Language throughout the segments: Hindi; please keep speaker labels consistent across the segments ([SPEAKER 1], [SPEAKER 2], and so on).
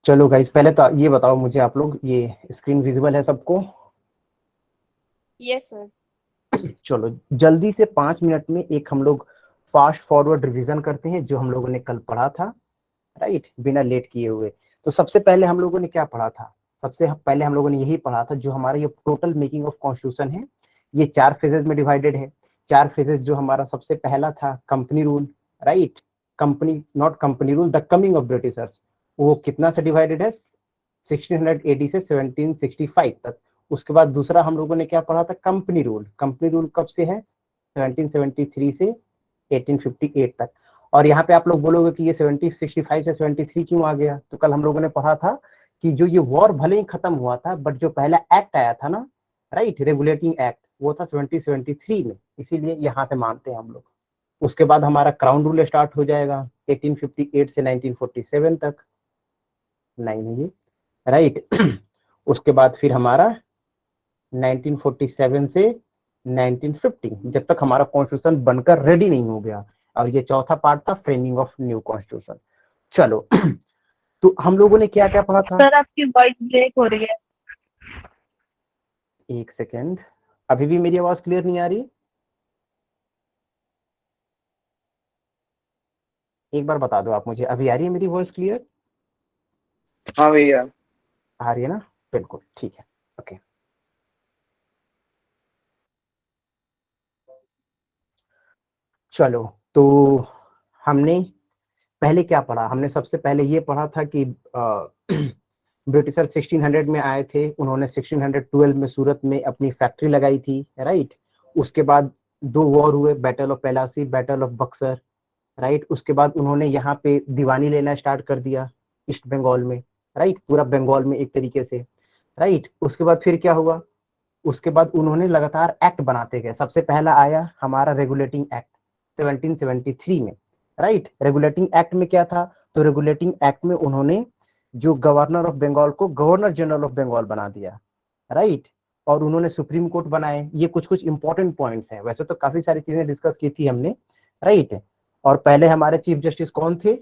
[SPEAKER 1] चलो गाइस, पहले तो ये बताओ मुझे आप लोग, ये स्क्रीन विजिबल है सबको?
[SPEAKER 2] Yes sir.
[SPEAKER 1] चलो जल्दी से 5 मिनट में एक हम लोग फास्ट फॉरवर्ड रिवीजन करते हैं जो हम लोगों ने कल पढ़ा था, राइट, बिना लेट किए हुए। तो सबसे पहले हम लोगों ने क्या पढ़ा था? सबसे पहले हम लोगों ने यही पढ़ा था, जो हमारा ये टोटल मेकिंग ऑफ कॉन्स्टिट्यूशन है, ये 4 फेजेज में डिवाइडेड है। 4 फेजेज जो हमारा सबसे पहला था company rule, right, company not company rule, the coming of Britishers, वो कितना से डिवाइडेड है? 1680 से 1765 तक। उसके बाद दूसरा हम लोगों ने क्या पढ़ा था? Company rule. कंपनी रूल कब से है? 1773 से 1858 तक। और यहाँ पे आप लोग बोलोगे कि ये 1765 से 73 क्यों आ गया? तो कल हम लोगों ने पढ़ा था कि जो ये वॉर भले ही खत्म हुआ था, बट जो पहला एक्ट आया था ना, राइट, रेगुलेटिंग एक्ट, वो था 1773 में, इसीलिए यहाँ से मानते हैं हम लोग। उसके बाद हमारा क्राउन रूल स्टार्ट हो जाएगा 1858 से 1947 तक। नहीं है ये, राइट। उसके बाद फिर हमारा 1947 से 1950, जब तक हमारा कॉन्स्टिट्यूशन बनकर रेडी नहीं हो गया। और ये चौथा पार्ट था फ्रेमिंग ऑफ न्यू कॉन्स्टिट्यूशन। चलो, तो हम लोगों ने क्या क्या पढ़ा था?
[SPEAKER 2] सर आपकी वॉइस ब्रेक हो रही है।
[SPEAKER 1] एक सेकेंड, अभी भी मेरी आवाज क्लियर नहीं आ रही? एक बार बता दो आप मुझे, अभी आ रही है मेरी वॉइस क्लियर?
[SPEAKER 3] हाँ भैया।
[SPEAKER 1] आ रही है ना? बिल्कुल ठीक है, ओके। चलो, तो हमने पहले क्या पढ़ा? हमने सबसे पहले ये पढ़ा था कि ब्रिटिशर 1600 में आए थे, उन्होंने 1612 में सूरत में अपनी फैक्ट्री लगाई थी, राइट। उसके बाद 2 वॉर हुए, battle of Plassey, battle of Buxar, right. उसके बाद उन्होंने यहाँ पे दीवानी लेना स्टार्ट कर दिया ईस्ट बंगाल में, राइट, पूरा बंगाल में एक तरीके से, राइट। उसके बाद फिर क्या हुआ? उसके बाद उन्होंने लगातार एक्ट बनाते गए। सबसे पहला आया हमारा रेगुलेटिंग एक्ट 1773 में, राइट। रेगुलेटिंग एक्ट में क्या था? तो रेगुलेटिंग एक्ट में उन्होंने जो गवर्नर ऑफ बंगाल को गवर्नर जनरल ऑफ बंगाल बना दिया, राइट। और उन्होंने सुप्रीम कोर्ट बनाए। ये कुछ कुछ इंपॉर्टेंट पॉइंट्स हैं, वैसे तो काफी सारी चीजें डिस्कस की थी हमने, राइट। और पहले हमारे चीफ जस्टिस कौन थे?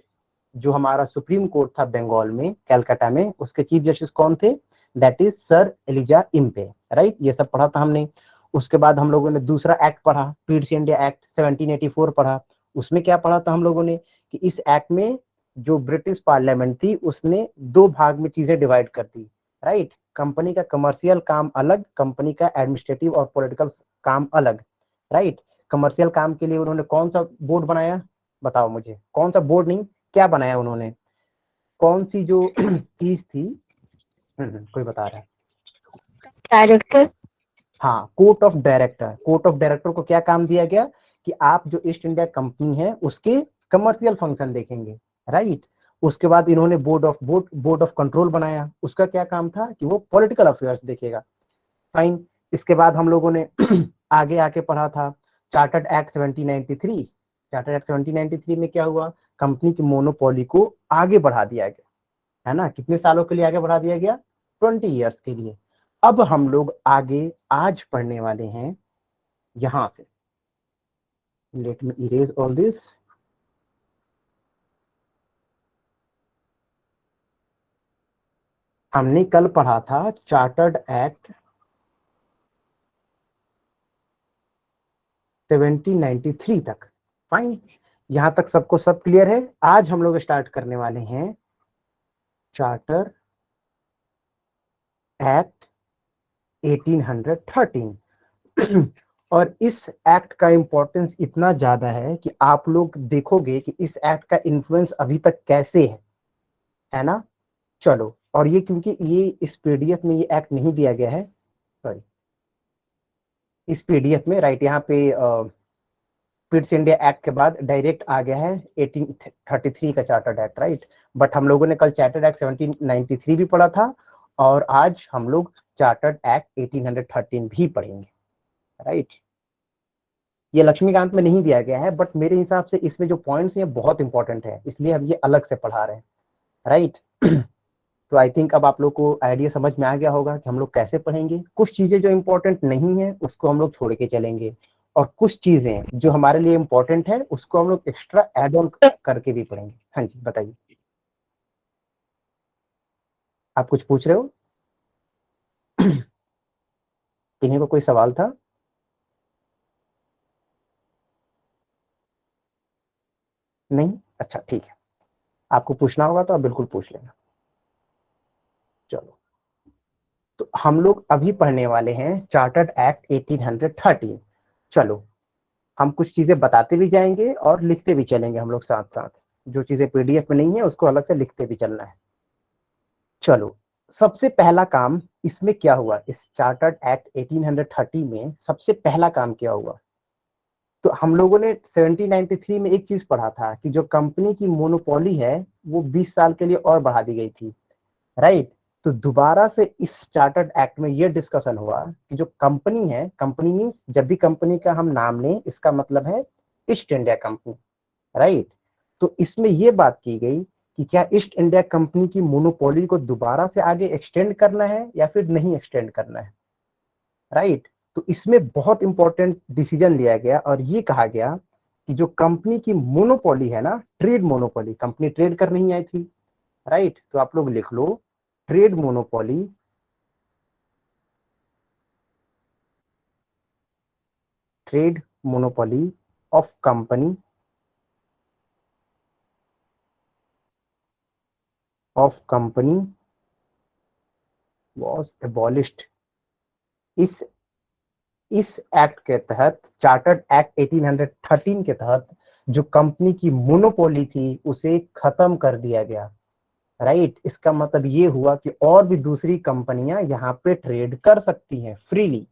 [SPEAKER 1] जो हमारा सुप्रीम कोर्ट था बंगाल में, कैलकाटा में, उसके चीफ जस्टिस कौन थे? That is sir Elijah Impey, right. ये सब पढ़ा था हमने। उसके बाद हम लोगों ने दूसरा एक्ट पढ़ा, पीड्स इंडिया एक्ट 1784 पढ़ा। उसमें क्या पढ़ा था हम लोगों ने? कि इस एक्ट में जो ब्रिटिश पार्लियामेंट थी उसने 2 भाग में चीजें डिवाइड कर दी, राइट। कंपनी का कमर्शियल काम अलग, कंपनी का एडमिनिस्ट्रेटिव और पॉलिटिकल काम अलग, राइट। कमर्शियल काम के लिए उन्होंने कौन सा बोर्ड बनाया? बताओ मुझे, कौन सा बोर्ड नहीं, क्या बनाया उन्होंने? कौन सी जो चीज थी? कोई बता रहा है?
[SPEAKER 2] डायरेक्टर।
[SPEAKER 1] हाँ, court of director. Court of director को क्या काम दिया गया? कि आप जो ईस्ट इंडिया कंपनी है उसके कमर्शियल फंक्शन देखेंगे, राइट। उसके बाद इन्होंने बोर्ड ऑफ कंट्रोल बनाया। उसका क्या काम था? कि वो पॉलिटिकल अफेयर्स देखेगा, फाइन। इसके बाद हम लोगों ने आगे आके पढ़ा था चार्टर्ड एक्ट 1793। चार्टर्ड एक्ट 1793 में क्या हुआ? कंपनी की मोनोपोली को आगे बढ़ा दिया गया, है ना। कितने सालों के लिए आगे बढ़ा दिया गया? 20 ईयर्स के लिए। अब हम लोग आगे आज पढ़ने वाले हैं यहां से। Let me erase all this. हमने कल पढ़ा था चार्टर्ड एक्ट 1793 तक, फाइन। यहां तक सबको सब क्लियर है? आज हम लोग स्टार्ट करने वाले हैं चार्टर एक्ट 1813। और इस एक्ट का इंपॉर्टेंस इतना ज्यादा है कि आप लोग देखोगे कि इस एक्ट का इन्फ्लुएंस अभी तक कैसे है ना। चलो, और ये क्योंकि ये इस पीडीएफ में ये एक्ट नहीं दिया गया है, सॉरी, इस पीडीएफ में, राइट, यहाँ पे पिट्स इंडिया एक्ट के बाद डायरेक्ट आ गया है 1833 का चार्टर्ड एक्ट, राइट। बट हम लोगों ने कल चार्टर्ड एक्ट 1793 भी पढ़ा था, और आज हम लोग चार्टर्ड एक्ट 1813 भी पढ़ेंगे, राइट। ये लक्ष्मीकांत में नहीं दिया गया है, बट मेरे हिसाब से इसमें जो पॉइंट्स हैं बहुत इंपॉर्टेंट है, इसलिए हम ये अलग से पढ़ा रहे हैं, राइट। तो आई थिंक अब आप लोग को आइडिया समझ में आ गया होगा कि हम लोग कैसे पढ़ेंगे। कुछ चीजें जो इंपॉर्टेंट नहीं है उसको हम लोग छोड़ के चलेंगे, और कुछ चीजें जो हमारे लिए इंपॉर्टेंट है उसको हम लोग एक्स्ट्रा एड ऑन करके भी पढ़ेंगे। हाँ जी, बताइए। आप कुछ पूछ रहे हो? किन्हीं को कोई सवाल था? नहीं? अच्छा ठीक है, आपको पूछना होगा तो आप बिल्कुल पूछ लेना। चलो, तो हम लोग अभी पढ़ने वाले हैं चार्टर्ड एक्ट 1813। चलो, हम कुछ चीजें बताते भी जाएंगे और लिखते भी चलेंगे हम लोग साथ साथ। जो चीजें पीडीएफ में नहीं है उसको अलग से लिखते भी चलना है। चलो, सबसे पहला काम इसमें क्या हुआ, इस चार्टर्ड एक्ट 1830 में सबसे पहला काम क्या हुआ? तो हम लोगों ने 1793 में एक चीज पढ़ा था कि जो कंपनी की मोनोपोली है वो 20 साल के लिए और बढ़ा दी गई थी, राइट? तो दोबारा से इस चार्टर्ड एक्ट में ये डिस्कशन हुआ कि जो कंपनी है, कंपनी मीन्स जब भी कंपनी का हम नाम लें इसका मतलब है ईस्ट इंडिया कंपनी, राइट? तो इसमें ये बात की गई कि क्या ईस्ट इंडिया कंपनी की मोनोपोली को दोबारा से आगे एक्सटेंड करना है या फिर नहीं एक्सटेंड करना है, राइट? तो इसमें बहुत इंपॉर्टेंट डिसीजन लिया गया और ये कहा गया कि जो कंपनी की मोनोपोली है ना, ट्रेड मोनोपोली, कंपनी ट्रेड कर नहीं आई थी, राइट? तो आप लोग लिख लो, trade monopoly trade monopoly of company was abolished. इस एक्ट के तहत, चार्टर्ड एक्ट 1813 के तहत, जो कंपनी की मोनोपोली थी उसे खत्म कर दिया गया, राइट? इसका मतलब ये हुआ कि और भी दूसरी कंपनियां यहाँ पे ट्रेड कर सकती हैं फ्रीली,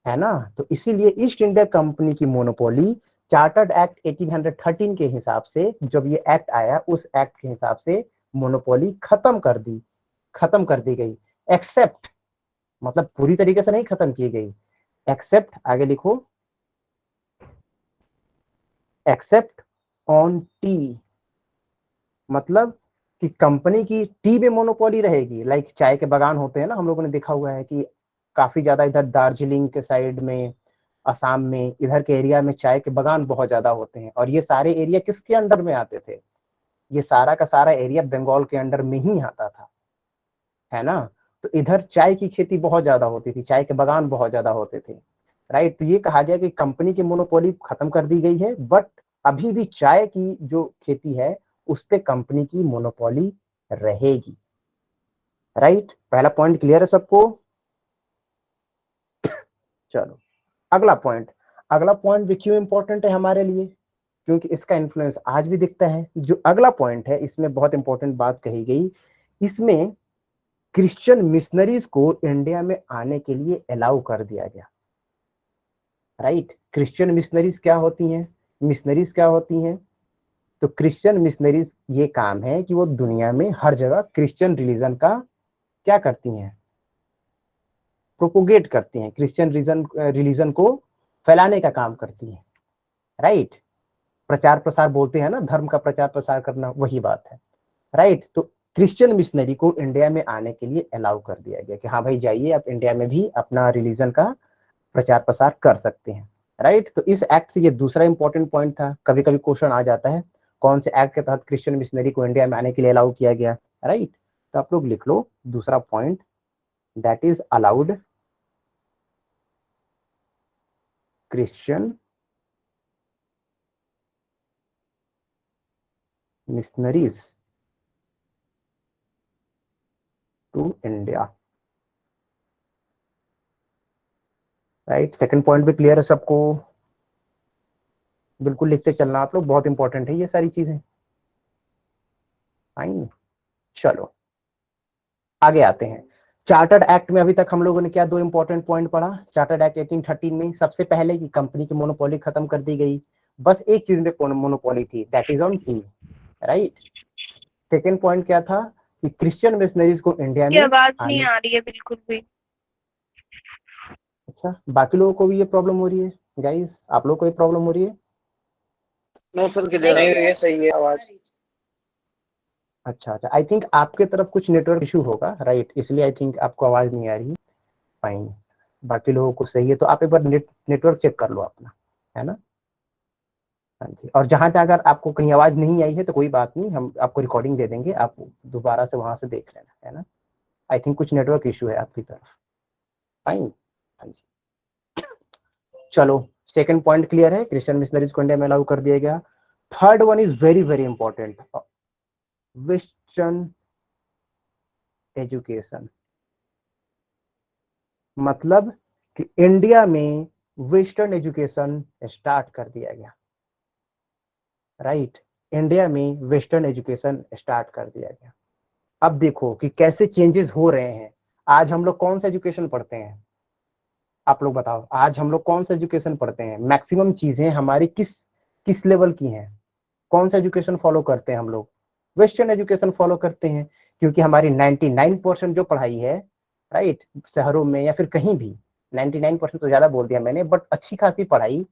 [SPEAKER 1] है ना? तो इसीलिए ईस्ट इंडिया कंपनी की मोनोपोली चार्टर्ड एक्ट 1813 के हिसाब से, जब ये एक्ट आया उस एक्ट के हिसाब से मोनोपोली खत्म कर दी गई। एक्सेप्ट, मतलब पूरी तरीके से नहीं खत्म की गई, एक्सेप्ट, आगे लिखो, एक्सेप्ट ऑन टी, मतलब कि कंपनी की टी में मोनोपोली रहेगी। लाइक चाय के बागान होते हैं ना, हम लोगों ने देखा हुआ है कि काफी ज्यादा इधर दार्जिलिंग के साइड में, असम में, इधर के एरिया में चाय के बागान बहुत ज्यादा होते हैं, और ये सारे एरिया किसके अंडर में आते थे? ये सारा का सारा एरिया बंगाल के अंडर में ही आता था, है ना? तो इधर चाय की खेती बहुत ज्यादा होती थी, चाय के बागान बहुत ज्यादा होते थे, राइट? तो ये कहा गया कि कंपनी की मोनोपोली खत्म कर दी गई है, बट अभी भी चाय की जो खेती है उस पे कंपनी की मोनोपोली रहेगी, राइट? पहला पॉइंट क्लियर है सबको? चलो, अगला पॉइंट भी क्यों इंपॉर्टेंट है हमारे लिए, क्योंकि इसका इन्फ्लुएंस आज भी दिखता है। जो अगला पॉइंट है इसमें बहुत इंपॉर्टेंट बात कही गई, इसमें क्रिश्चियन मिशनरीज को इंडिया में आने के लिए अलाउ कर दिया गया, राइट? क्रिश्चियन मिशनरीज क्या होती हैं? मिशनरीज क्या होती हैं? तो क्रिश्चियन मिशनरीज ये काम है कि वो दुनिया में हर जगह क्रिश्चियन रिलीजन का क्या करती हैं? प्रोपोगेट करती हैं, क्रिश्चियन रिलीजन को फैलाने का काम करती हैं, राइट? प्रचार प्रसार बोलते हैं ना, धर्म का प्रचार प्रसार करना, वही बात है, राइट? तो क्रिश्चियन मिशनरी को इंडिया में आने के लिए अलाउ कर दिया गया कि हाँ भाई जाइए, आप इंडिया में भी अपना रिलीजन का प्रचार प्रसार कर सकते हैं, राइट? तो इस एक्ट से ये दूसरा इंपॉर्टेंट पॉइंट था। कभी कभी क्वेश्चन आ जाता है कौन से एक्ट के तहत क्रिश्चियन मिशनरी को इंडिया में आने के लिए अलाउ किया गया, राइट? तो आप लोग लिख लो दूसरा point, that is allowed Christian missionaries to India, right? Second point भी क्लियर है सबको? बिल्कुल लिखते चलना आप लोग, बहुत इंपॉर्टेंट है ये सारी चीजें, फाइन। चलो आगे आते हैं। चार्टर्ड एक्ट में अभी तक हम लोगों ने क्या दो इंपॉर्टेंट पॉइंट पढ़ा? चार्टर्ड एक्ट 1813 में सबसे पहले कि कंपनी की मोनोपोली खत्म कर दी गई, बस एक चीज में मोनोपोली थी, that is on T, right? Second point क्या था कि क्रिश्चियन मिशनरीज को इंडिया
[SPEAKER 2] की
[SPEAKER 1] में
[SPEAKER 2] आवाज नहीं
[SPEAKER 1] आने,
[SPEAKER 2] आ रही है बिल्कुल भी।
[SPEAKER 1] अच्छा बाकी लोगों को भी ये प्रॉब्लम हो रही है? गाइस आप लोगों को ये प्रॉब्लम हो रही है?
[SPEAKER 3] नहीं सर, क्लियर नहीं, ये सही है आवाज।
[SPEAKER 1] अच्छा, आई थिंक आपके तरफ कुछ नेटवर्क इशू होगा, राइट? इसलिए आई थिंक आपको आवाज नहीं आ रही है, फाइन। बाकी लोगों को सही है, तो आप एक बार नेटवर्क चेक कर लो अपना, है ना? हाँ जी, और जहां जहां अगर आपको कहीं आवाज नहीं आई है तो कोई बात नहीं, हम आपको रिकॉर्डिंग दे देंगे, आप दोबारा से वहां से देख लेना, है ना। आई थिंक कुछ नेटवर्क इशू है आपकी तरफ। फाइन। हाँ जी, चलो सेकंड पॉइंट क्लियर है, क्रिश्चियन मिशनरीज को इंडिया में अलाउ कर दिया गया। Third one is very very important, western education. मतलब कि इंडिया में वेस्टर्न एजुकेशन स्टार्ट कर दिया गया, राइट। इंडिया में वेस्टर्न एजुकेशन स्टार्ट कर दिया गया। अब देखो कि कैसे चेंजेस हो रहे हैं। आज हम लोग कौन सा एजुकेशन पढ़ते हैं, आप लोग बताओ, आज हम लोग कौन सा एजुकेशन पढ़ते हैं? मैक्सिमम चीजें हमारी किस किस लेवल की हैं? कौन सा एजुकेशन फॉलो करते हैं हम लोग? वेस्टर्न एजुकेशन फॉलो करते हैं, क्योंकि हमारी 99% जो पढ़ाई है, राइट, शहरों में या फिर कहीं भी, 99% तो ज्यादा बोल दिया मैंने, बट अच्छी खासी पढ़ाई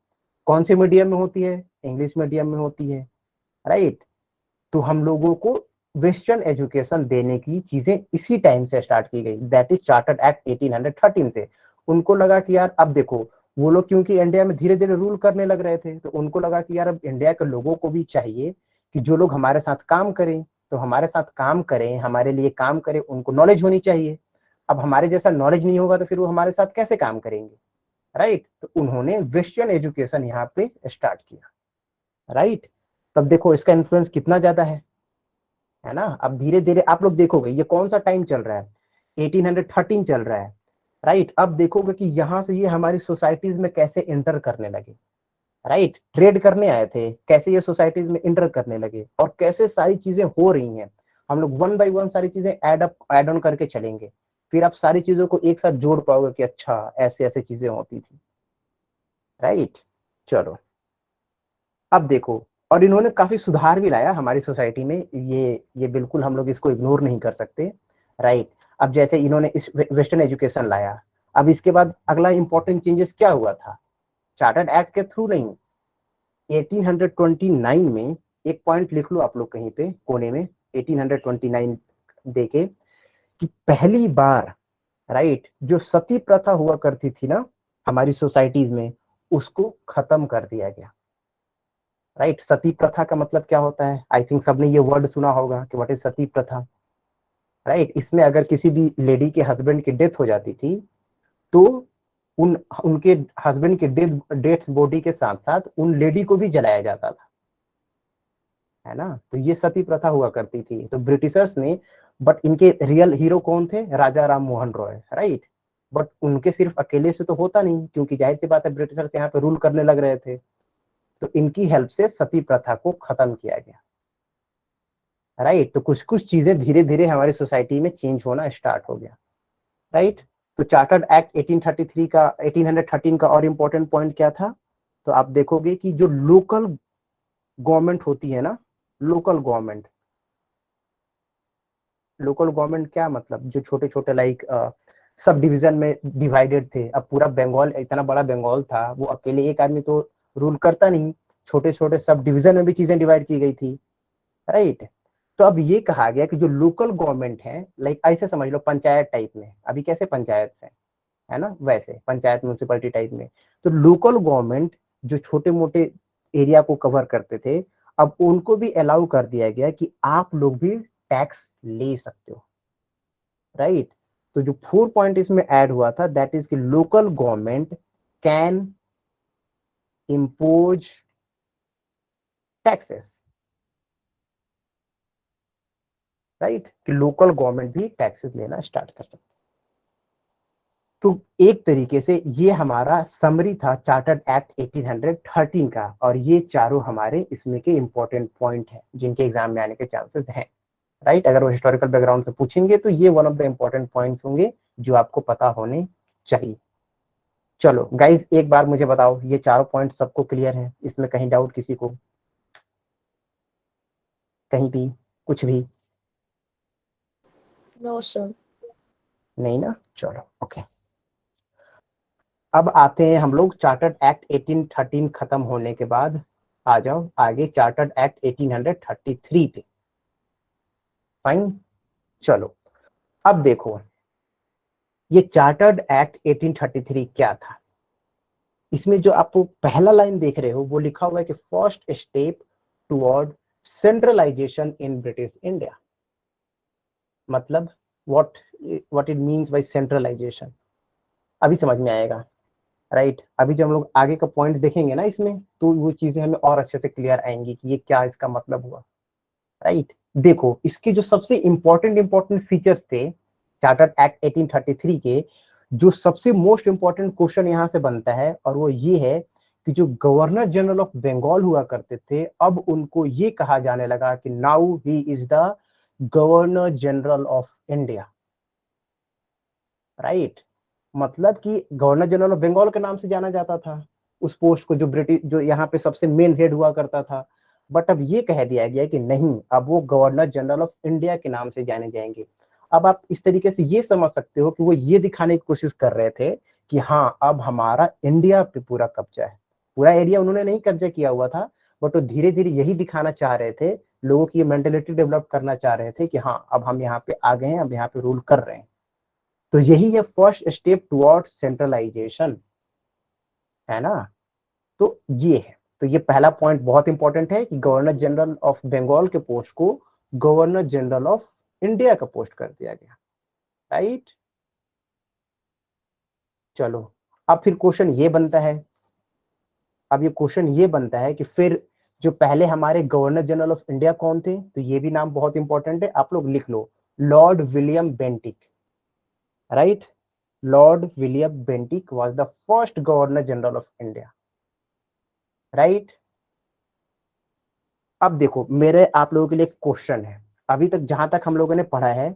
[SPEAKER 1] कौन से मीडियम में होती है? इंग्लिश मीडियम में होती है, राइट। तो हम लोगों को वेस्टर्न एजुकेशन देने की चीजें इसी टाइम से स्टार्ट की गई, दैट इज चार्टर्ड एक्ट 1813 से। उनको लगा कि यार अब देखो, वो लोग क्योंकि इंडिया में धीरे धीरे रूल करने लग रहे थे, तो उनको लगा कि यार अब इंडिया के लोगों को भी चाहिए कि जो लोग हमारे साथ काम करें, तो हमारे साथ काम करें, हमारे लिए काम करें, उनको नॉलेज होनी चाहिए। अब हमारे जैसा नॉलेज नहीं होगा तो फिर वो हमारे साथ कैसे काम करेंगे, राइट। तो उन्होंने वेस्टर्न एजुकेशन यहाँ पे स्टार्ट किया, राइट। तब देखो इसका इन्फ्लुएंस कितना ज्यादा है ना। अब धीरे धीरे आप लोग देखोगे ये कौन सा टाइम चल रहा है, 1813 चल रहा है, राइट। अब देखोगे कि यहाँ से ये हमारी सोसाइटीज में कैसे इंटर करने लगे, राइट। ट्रेड करने आए थे, कैसे ये सोसाइटीज में इंटर करने लगे, और कैसे सारी चीजें हो रही हैं। हम लोग वन बाय वन सारी चीजें ऐड ऑन करके चलेंगे, फिर आप सारी चीजों को एक साथ जोड़ पाओगे कि अच्छा ऐसे ऐसे चीजें होती थी, राइट। चलो अब देखो, और इन्होंने काफी सुधार भी लाया हमारी सोसाइटी में, ये बिल्कुल हम लोग इसको इग्नोर नहीं कर सकते, राइट। अब जैसे इन्होंने इस वेस्टर्न एजुकेशन लाया, अब इसके बाद अगला इंपॉर्टेंट चेंजेस क्या हुआ था? चार्टर्ड एक्ट के थ्रू नहीं, 1829 में, एक पॉइंट लिख लो आप लोग कहीं पे कोने में, 1829 देके, कि पहली बार, राइट, जो सती प्रथा हुआ करती थी ना हमारी सोसाइटीज में, उसको खत्म कर दिया गया, राइट। सती प्रथा का मतलब क्या होता है? आई थिंक सबने ये वर्ड सुना होगा कि व्हाट इज सती प्रथा, राइट। इसमें अगर किसी भी लेडी के हस्बैंड की डेथ हो जाती थी, तो उनके हस्बैंड के डेथ बॉडी के साथ साथ उन लेडी को भी जलाया जाता था, है ना। तो ये सती प्रथा हुआ करती थी। तो ब्रिटिशर्स ने, बट इनके रियल हीरो कौन थे? राजा राम मोहन रॉय, राइट। बट उनके सिर्फ अकेले से तो होता नहीं, क्योंकि जाहिर सी बात है ब्रिटिशर्स यहाँ पे रूल करने लग रहे थे। तो इनकी हेल्प से सती प्रथा को खत्म किया गया, राइट। तो कुछ कुछ चीजें धीरे धीरे हमारी सोसाइटी में चेंज होना स्टार्ट हो गया, राइट। तो चार्टर्ड एक्ट 1833 का 1813 का और इम्पोर्टेंट पॉइंट क्या था? तो आप देखोगे कि जो लोकल गवर्नमेंट होती है ना, लोकल गवर्नमेंट, लोकल गवर्नमेंट क्या मतलब, जो छोटे छोटे लाइक सब डिवीजन में डिवाइडेड थे। अब पूरा बंगाल, इतना बड़ा बंगाल था, वो अकेले एक आदमी तो रूल करता नहीं, छोटे छोटे सब डिवीजन में भी चीजें डिवाइड की गई थी, राइट। तो अब ये कहा गया कि जो लोकल गवर्नमेंट है, लाइक ऐसे समझ लो पंचायत टाइप में, अभी कैसे पंचायत है ना, वैसे पंचायत म्यूनिसिपैलिटी टाइप में। तो लोकल गवर्नमेंट जो छोटे मोटे एरिया को कवर करते थे, अब उनको भी अलाउ कर दिया गया कि आप लोग भी टैक्स ले सकते हो, राइट। तो जो 4 पॉइंट इसमें ऐड हुआ था, दैट इज कि local government can impose taxes, right, कि लोकल गवर्नमेंट भी टैक्सेस लेना स्टार्ट कर सकते। तो एक तरीके से ये हमारा समरी था चार्टर्ड एक्ट 1813 का, और ये चारों हमारे इसमें के इंपॉर्टेंट पॉइंट हैं जिनके एग्जाम में आने के चांसेस हैं, राइट। अगर वो हिस्टोरिकल बैकग्राउंड से पूछेंगे तो ये one of the important points होंगे जो आपको पता होने चाहिए। चलो गाइज, एक बार मुझे बताओ, ये चारों पॉइंट सबको क्लियर है? इसमें कहीं डाउट किसी को, कहीं भी, कुछ भी
[SPEAKER 2] नो सर।
[SPEAKER 1] नहीं ना? चलो ओके। अब आते हैं हम लोग चार्टर्ड एक्ट 1813 खत्म होने के बाद, आ जाओ आगे चार्टर्ड एक्ट 1833 पे। फाइन। चलो अब देखो, ये चार्टर्ड एक्ट 1833 क्या था? इसमें जो आप पहला लाइन देख रहे हो वो लिखा हुआ है कि first step toward centralization in British India. मतलब what what it means by centralization अभी समझ में आएगा, राइट। अभी जब हम लोग आगे का पॉइंट देखेंगे ना इसमें, तो वो चीजें हमें और अच्छे से क्लियर आएंगी कि ये क्या इसका मतलब हुआ, राइट। देखो इसके जो सबसे इंपॉर्टेंट फीचर्स थे चार्टर्ड एक्ट 1833 के, जो सबसे मोस्ट इंपॉर्टेंट क्वेश्चन यहाँ से बनता है और वो ये है कि जो गवर्नर जनरल ऑफ बंगाल हुआ करते थे, अब उनको ये कहा जाने लगा कि now he is the governor general of India, right. मतलब कि गवर्नर जनरल ऑफ बंगाल के नाम से जाना जाता था उस पोस्ट को, जो ब्रिटिश जो यहाँ पे सबसे मेन हेड हुआ करता था। बट अब ये कह दिया गया कि नहीं, अब वो गवर्नर जनरल ऑफ इंडिया के नाम से जाने जाएंगे। अब आप इस तरीके से ये समझ सकते हो कि वो ये दिखाने की कोशिश कर रहे थे कि हाँ, अब हमारा इंडिया पे पूरा कब्जा है। पूरा एरिया उन्होंने नहीं कब्जा किया हुआ था, बट वो धीरे धीरे यही दिखाना चाह रहे थे, लोगों की मेंटेलिटी डेवलप करना चाह रहे थे कि हाँ, अब हम यहाँ पे आ गए हैं, अब यहाँ पे रूल कर रहे हैं। तो यही है फर्स्ट स्टेप टुवर्ड सेंट्रलाइजेशन, है ना। तो ये है, तो ये पहला पॉइंट बहुत इंपॉर्टेंट है कि गवर्नर जनरल ऑफ बंगाल के पोस्ट को गवर्नर जनरल ऑफ इंडिया का पोस्ट कर दिया गया, राइट। चलो, अब फिर क्वेश्चन ये बनता है, अब ये क्वेश्चन ये बनता है कि फिर जो पहले हमारे गवर्नर जनरल ऑफ इंडिया कौन थे, तो ये भी नाम बहुत इंपॉर्टेंट है, आप लोग लिख लो, Lord William Bentinck, right. Lord William Bentinck was the first governor general of India, right. अब देखो, मेरे आप लोगों के लिए क्वेश्चन है, अभी तक जहां तक हम लोगों ने पढ़ा है,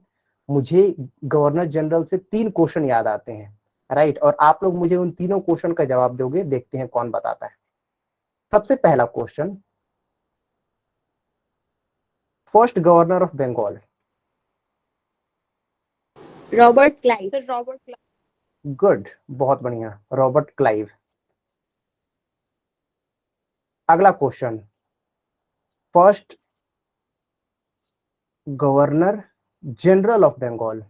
[SPEAKER 1] मुझे गवर्नर जनरल से 3 क्वेश्चन याद आते हैं, राइट। और आप लोग मुझे उन तीनों क्वेश्चन का जवाब दोगे, देखते हैं कौन बताता है। सबसे पहला question, first governor of Bengal.
[SPEAKER 2] Robert Clive.
[SPEAKER 3] Sir Robert Clive.
[SPEAKER 1] Good, बहुत बढ़िया, रॉबर्ट क्लाइव। अगला question, first governor general of Bengal,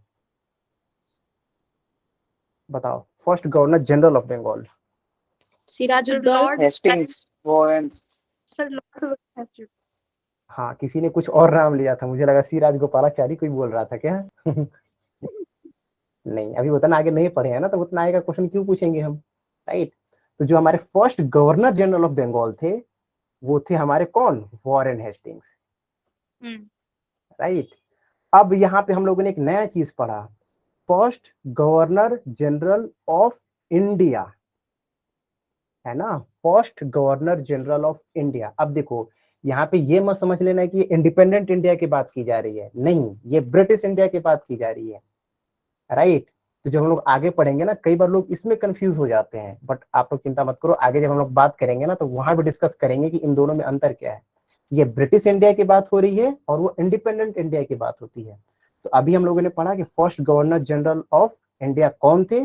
[SPEAKER 1] बताओ, first governor general of Bengal.
[SPEAKER 2] Sirajuddaulah.
[SPEAKER 3] Hastings sir Lord Hastings.
[SPEAKER 1] हाँ, किसी ने कुछ और नाम लिया था, मुझे लगा सी राजगोपालाचारी कोई बोल रहा था क्या। नहीं, अभी उतना आगे नहीं पढ़े हैं ना, तो उतना आगे का क्वेश्चन क्यों पूछेंगे हम, राइट। तो जो हमारे first governor general of Bengal थे, वो थे हमारे कौन, वॉरेन हेस्टिंग्स, राइट। अब यहाँ पे हम लोगों ने एक नया चीज पढ़ा, first governor general of India, है ना, first governor general of India. अब देखो, यहाँ पे ये मत समझ लेना कि इंडिपेंडेंट इंडिया की बात की जा रही है, नहीं, ये ब्रिटिश इंडिया की बात की जा रही है, राइट। तो जब हम लोग आगे पढ़ेंगे ना, कई बार लोग इसमें कंफ्यूज हो जाते हैं, बट आप लोग चिंता मत करो, आगे जब हम लोग बात करेंगे ना, तो वहां भी डिस्कस करेंगे कि इन दोनों में अंतर क्या है। ये ब्रिटिश इंडिया की बात हो रही है और वो इंडिपेंडेंट इंडिया की बात होती है। तो अभी हम लोगों ने पढ़ा कि first governor general of India कौन थे,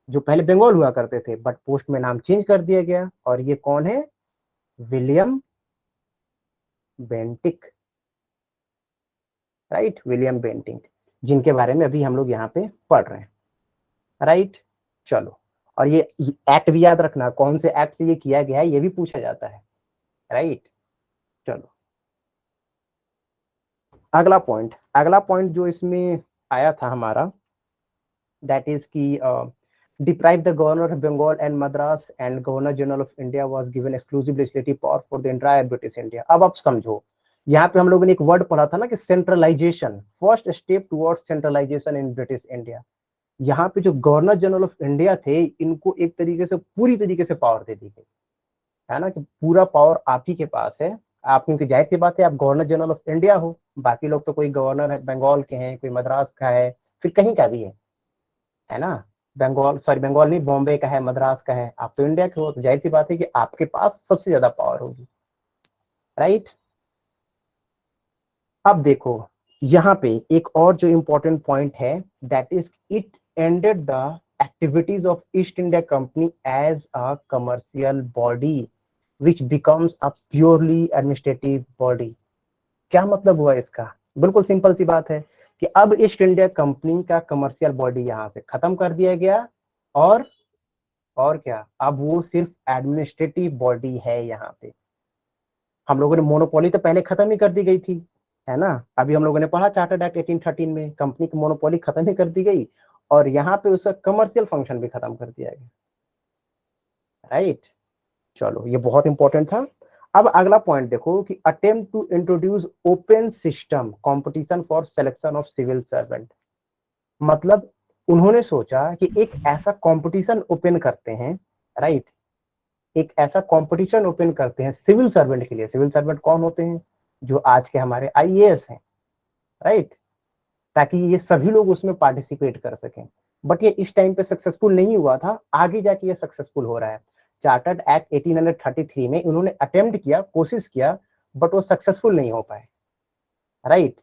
[SPEAKER 1] जो पहले बंगाल हुआ करते थे, बट पोस्ट में नाम चेंज कर दिया गया, और ये कौन है, William Bentinck, right, William Bentinck, जिनके बारे में अभी हम लोग यहाँ पे पढ़ रहे हैं, राइट। चलो, और ये एक्ट भी याद रखना, कौन से एक्ट से ये किया गया है, ये भी पूछा जाता है, राइट। चलो, अगला पॉइंट जो इसमें आया था हमारा, दैट इज की deprived the governor of Bengal and Madras and governor general of India was given exclusive legislative power for the entire British India। अब आप समझो, यहाँ पे हम लोगों ने एक वर्ड पढ़ा था ना कि centralisation, first step towards centralisation in British India. यहाँ पे जो गवर्नर जनरल ऑफ इंडिया थे, इनको एक तरीके से पूरी तरीके से पावर दे दी गई, है ना, कि पूरा पावर आप ही के पास है। आप, क्योंकि जाहिर सी बात है, आप गवर्नर जनरल ऑफ इंडिया हो, बाकी लोग तो कोई गवर्नर है बंगाल के हैं, कोई मद्रास का है, फिर कहीं का भी है ना। बंगाल नहीं, बॉम्बे का है, मद्रास का है, आप तो इंडिया के हो, तो जाहिर सी बात है कि आपके पास सबसे ज्यादा पावर होगी, राइट। अब देखो, यहाँ पे एक और जो इंपॉर्टेंट पॉइंट है, that is it ended the activities of East India company as a commercial body which becomes a purely administrative body. क्या मतलब हुआ इसका, बिल्कुल सिंपल सी बात है कि अब ईस्ट इंडिया कंपनी का कमर्शियल बॉडी यहाँ से खत्म कर दिया गया, और और क्या, अब वो सिर्फ एडमिनिस्ट्रेटिव बॉडी है यहाँ पे। हम लोगों ने मोनोपोली तो पहले खत्म ही कर दी गई थी, है ना। अभी हम लोगों ने पढ़ा चार्टर्ड एक्ट 1813 में कंपनी की मोनोपोली खत्म ही कर दी गई, और यहाँ पे उसका कमर्शियल फंक्शन भी खत्म कर दिया गया, राइट। चलो ये बहुत इंपॉर्टेंट था। अब अगला पॉइंट देखो कि attempt to introduce open system competition for selection of civil servant. मतलब उन्होंने सोचा कि एक ऐसा कंपटीशन ओपन करते हैं, राइट, एक ऐसा कंपटीशन ओपन करते हैं सिविल सर्वेंट के लिए। सिविल सर्वेंट कौन होते हैं? जो आज के हमारे आईएएस हैं, राइट, ताकि ये सभी लोग उसमें पार्टिसिपेट कर सकें। बट ये इस टाइम पे सक्सेसफुल नहीं हुआ था, आगे जाके ये सक्सेसफुल हो रहा है। चार्टर्ड एक्ट 1833 में उन्होंने अटेम्प्ट किया, कोशिश किया, बट वो सक्सेसफुल नहीं हो पाए, राइट।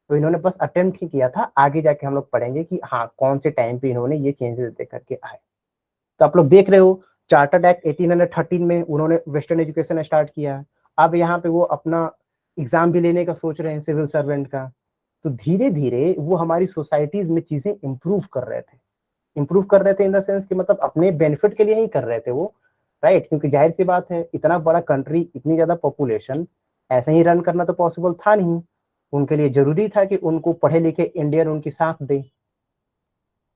[SPEAKER 1] तो इन्होंने बस अटेम्प्ट ही किया था, आगे जाके हम लोग पढ़ेंगे कि हाँ कौन से टाइम पे इन्होंने ये चेंजेस दे करके आए। तो आप लोग देख रहे हो चार्टर्ड एक्ट 1813 में उन्होंने वेस्टर्न एजुकेशन स्टार्ट किया। अब यहाँ पे वो अपना एग्जाम भी लेने का सोच रहे हैं सिविल सर्वेंट का। तो धीरे धीरे वो हमारी सोसाइटीज में चीजें इंप्रूव कर रहे थे। इंप्रूव कर रहे थे इन द सेंस कि मतलब अपने बेनिफिट के लिए ही कर रहे थे वो, राइट। क्योंकि जाहिर सी बात है, इतना बड़ा कंट्री, इतनी ज्यादा पॉपुलेशन, ऐसे ही रन करना तो पॉसिबल था नहीं। उनके लिए जरूरी था कि उनको पढ़े लिखे इंडियन उनकी साथ दे,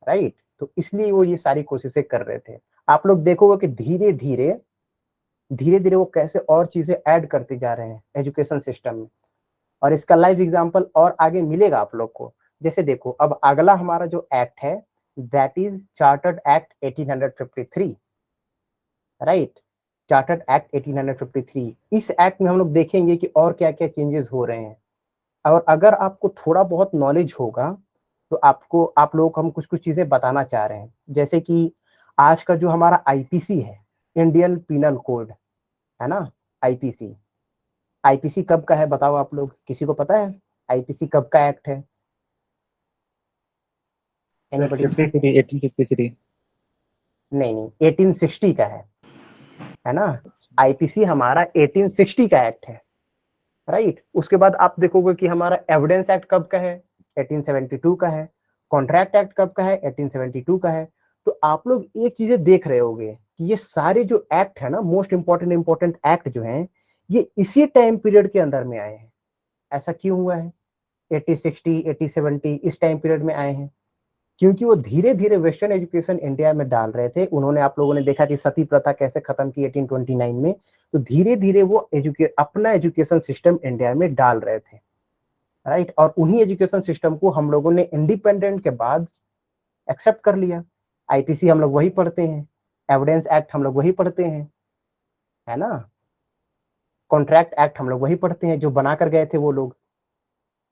[SPEAKER 1] राइट। तो इसलिए वो ये सारी कोशिशें कर रहे थे। आप लोग देखोगे कि धीरे धीरे वो कैसे और चीजें ऐड करते जा रहे हैं एजुकेशन सिस्टम में, और इसका लाइव एग्जांपल और आगे मिलेगा आप लोग को। जैसे देखो, अब अगला हमारा जो एक्ट है that is chartered act 1853, right. Chartered act 1853, इस एक्ट में हम लोग देखेंगे कि और क्या क्या चेंजेस हो रहे हैं। और अगर आपको थोड़ा बहुत नॉलेज होगा तो आपको, आप लोगों को हम कुछ कुछ चीजें बताना चाह रहे हैं। जैसे कि आज का जो हमारा आईपीसी है, इंडियन पिनल कोड, है ना, आईपीसी। आईपीसी कब का है बताओ आप लोग, किसी को पता है आईपीसी कब का एक्ट है? एनीबॉडी?
[SPEAKER 3] 53 1853।
[SPEAKER 1] नहीं नहीं, 1860 का है ना। आईपीसी हमारा 1860 का एक्ट है, राइट। उसके बाद आप देखोगे कि हमारा एविडेंस एक्ट कब का है? 1872 का है। कॉन्ट्रैक्ट एक्ट कब का है? 1872 का है। तो आप लोग एक चीजें देख रहे होंगे कि ये सारे जो एक्ट है ना, मोस्ट इंपॉर्टेंट एक्ट जो हैं, ये इसी टाइम पीरियड के अंदर में आए हैं। ऐसा क्यों हुआ है? 80 60 80 70 इस टाइम पीरियड में आए हैं, क्योंकि वो धीरे धीरे वेस्टर्न एजुकेशन इंडिया में डाल रहे थे। उन्होंने, आप लोगों ने देखा कि सती प्रथा कैसे खत्म की 1829 में। तो धीरे धीरे वो अपना एजुकेशन सिस्टम इंडिया में डाल रहे थे, राइट। और उन्हीं एजुकेशन सिस्टम को हम लोगों ने इंडिपेंडेंट के बाद एक्सेप्ट कर लिया। आईपीसी हम लोग वही पढ़ते हैं, एविडेंस एक्ट हम लोग वही पढ़ते हैं, है ना। कॉन्ट्रैक्ट एक्ट हम लोग वही पढ़ते हैं जो बना कर गए थे वो लोग,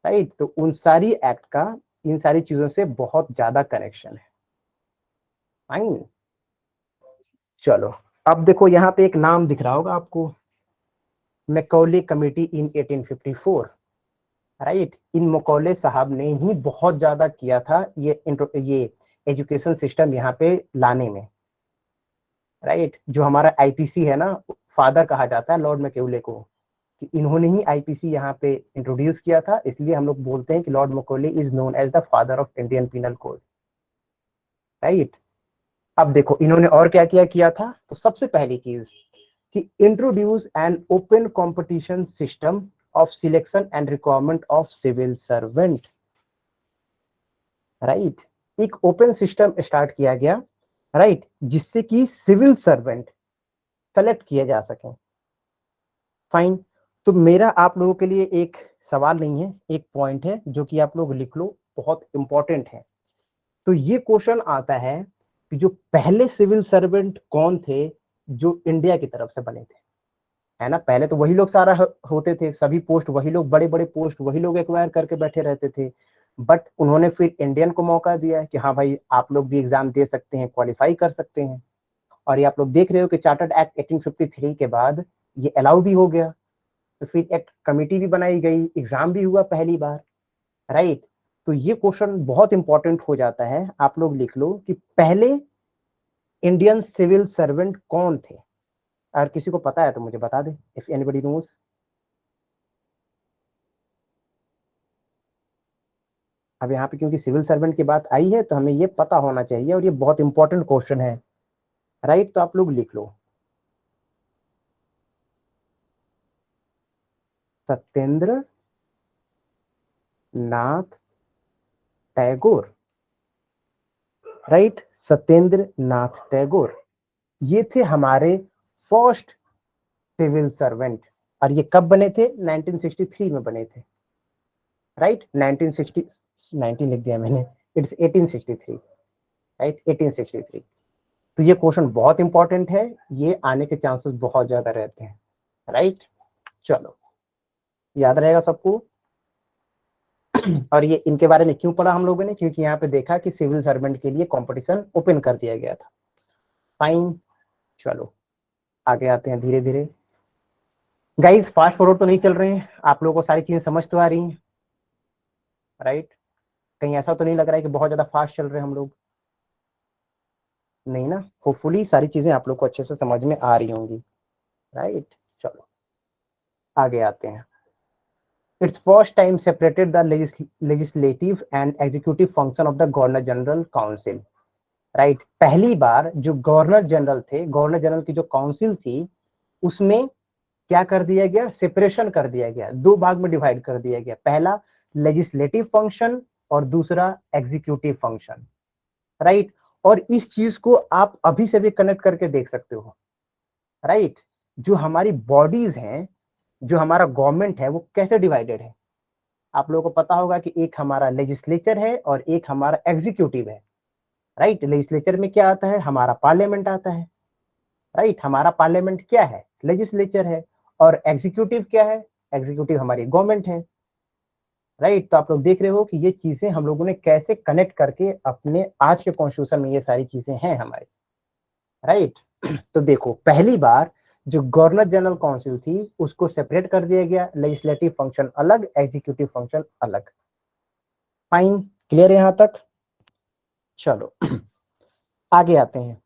[SPEAKER 1] राइट। तो उन सारी एक्ट का इन सारी चीजों से बहुत ज्यादा कनेक्शन है, फाइन। चलो, अब देखो यहाँ पे एक नाम दिख रहा होगा आपको, मैकॉले कमेटी इन 1854, राइट। इन मैकॉले साहब ने ही बहुत ज्यादा किया था ये एजुकेशन सिस्टम यहाँ पे लाने में, राइट। जो हमारा आईपीसी है ना, फादर कहा जाता है लॉर्ड मैकॉले को, कि इन्होंने ही आईपीसी यहाँ पे इंट्रोड्यूस किया था। इसलिए हम लोग बोलते हैं कि lord Macaulay is known as the father of Indian penal code, right. अब देखो इन्होंने और क्या क्या किया था। तो सबसे पहली चीज कि introduce an open competition system of selection and requirement of civil servant, right. एक ओपन सिस्टम स्टार्ट किया गया, राइट, जिससे कि सिविल सर्वेंट सेलेक्ट किए जा सके, फाइन। तो मेरा आप लोगों के लिए एक सवाल नहीं है, एक पॉइंट है जो कि आप लोग लिख लो, बहुत इंपॉर्टेंट है। तो ये क्वेश्चन आता है कि जो पहले सिविल सर्वेंट कौन थे जो इंडिया की तरफ से बने थे, है ना। पहले तो वही लोग सारा होते थे, सभी पोस्ट वही लोग, बड़े बड़े पोस्ट वही लोग एक्वायर करके बैठे रहते थे। बट उन्होंने फिर इंडियन को मौका दिया कि हाँ भाई आप लोग भी एग्जाम दे सकते हैं, क्वालिफाई कर सकते हैं। और ये आप लोग देख रहे हो कि चार्टर्ड एक्ट 1853 के बाद ये अलाउ भी हो गया। तो फिर एक कमेटी भी बनाई गई, एग्जाम भी हुआ पहली बार, राइट। तो ये क्वेश्चन बहुत इंपॉर्टेंट हो जाता है, आप लोग लिख लो कि पहले इंडियन सिविल सर्वेंट कौन थे। अगर किसी को पता है तो मुझे बता दे, इफ एनीबॉडी नोस। अब यहाँ पे क्योंकि सिविल सर्वेंट की बात आई है तो हमें ये पता होना चाहिए, और ये बहुत इंपॉर्टेंट क्वेश्चन है। राइट, तो आप लोग लिख लो सत्येंद्र नाथ टैगोर, राइट, सत्येंद्र नाथ टैगोर, ये थे हमारे फर्स्ट सिविल सर्वेंट। और ये कब बने थे? 1963 में बने थे, राइट। 1960 19 लिख दिया मैंने, इट्स 1863, राइट, 1863। तो ये क्वेश्चन बहुत इंपॉर्टेंट है, ये आने के चांसेस बहुत ज्यादा रहते हैं, राइट। चलो, याद रहेगा सबको। और ये इनके बारे में क्यों पढ़ा हम लोगों ने? क्योंकि यहाँ पे देखा कि सिविल सर्वेंट के लिए कंपटीशन ओपन कर दिया गया था। फाइन, चलो आगे आते हैं धीरे धीरे। गाइस फास्ट फॉरवर्ड तो नहीं चल रहे हैं, आप लोगों को सारी चीजें समझ तो आ रही हैं, राइट। कहीं ऐसा तो नहीं लग रहा है कि बहुत ज्यादा फास्ट चल रहे हैं हम लोग? नहीं ना, होपफुली सारी चीजें आप लोग को अच्छे से समझ में आ रही होंगी, राइट। चलो आगे आते हैं। It's first time separated the legislative and executive function of the governor general council, right. पहली बार जो गवर्नर जनरल थे, गवर्नर जनरल की जो काउंसिल थी, उसमें क्या कर दिया गया? सेपरेशन कर दिया गया, दो भाग में डिवाइड कर दिया गया। पहला लेजिस्लेटिव फंक्शन और दूसरा एग्जीक्यूटिव फंक्शन, राइट। और इस चीज को आप अभी से भी कनेक्ट करके देख सकते हो, राइट। जो हमारी बॉडीज हैं, जो हमारा गवर्नमेंट है, वो कैसे डिवाइडेड है? आप लोगों को पता होगा कि एक हमारा लेजिस्लेचर है और एक हमारा एग्जीक्यूटिव है, राइट। लेजिस्लेचर में क्या आता है? हमारा पार्लियामेंट आता है, राइट। हमारा पार्लियामेंट क्या है? लेजिस्लेचर है। और एग्जीक्यूटिव क्या है? एग्जीक्यूटिव हमारी गवर्नमेंट है, राइट। तो आप लोग देख रहे हो कि ये चीजें हम लोगों ने कैसे कनेक्ट करके अपने आज के कॉन्स्टिट्यूशन में ये सारी चीजें हैं हमारी, राइट। तो देखो, पहली बार जो गवर्नर जनरल काउंसिल थी उसको सेपरेट कर दिया गया, लेजिस्लेटिव फंक्शन अलग, एग्जीक्यूटिव फंक्शन अलग। फाइन, क्लियर है यहां तक? चलो आगे आते हैं।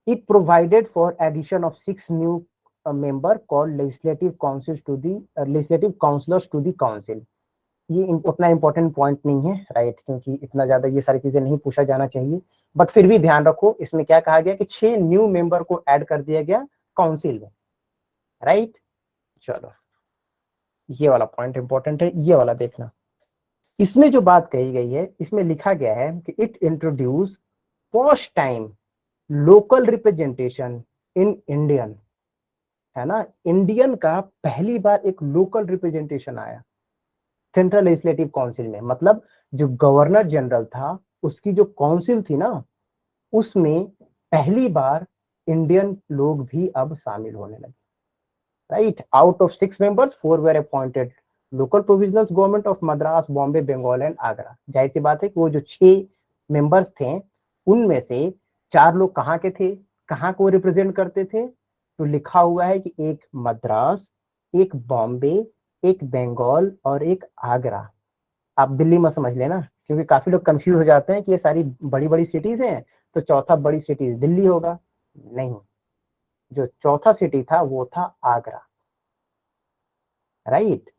[SPEAKER 1] It provided for addition of 6 new member called legislative council to the legislative councillors to the council. ये उतना इंपॉर्टेंट पॉइंट नहीं है, राइट, क्योंकि इतना ज्यादा ये सारी चीजें नहीं पूछा जाना चाहिए। बट फिर भी ध्यान रखो, इसमें क्या कहा गया कि 6 न्यू मेंबर को ऐड कर दिया गया काउंसिल में, राइट। चलो, ये वाला पॉइंट इंपॉर्टेंट है, ये वाला देखना। इसमें जो बात कही गई है, इसमें लिखा गया है कि it introduce first time local representation in Indian, है ना। इंडियन का पहली बार एक लोकल रिप्रेजेंटेशन आया सेंट्रल लेजिस्लेटिव काउंसिल में। मतलब जो गवर्नर जनरल था, उसकी जो काउंसिल थी ना, उसमें पहली बार इंडियन लोग भी अब शामिल होने लगे, right. Out of 6 members 4 were appointed local provisional government of Madras, Bombay, Bengal and Agra. जाहिर सी बात है कि वो जो 6 मेंबर्स थे, उनमें से 4 लोग कहाँ के थे, कहाँ को रिप्रेजेंट करते थे? तो लिखा हुआ है कि एक मद्रास, एक बॉम्बे, एक बंगाल और एक आगरा। आप दिल्ली मत समझ लेना, क्योंकि काफी लोग कंफ्यूज हो जाते हैं कि ये सारी बड़ी बड़ी सिटीज हैं तो चौथा बड़ी सिटी दिल्ली होगा। नहीं, जो चौथा सिटी था वो था आगरा, राइट।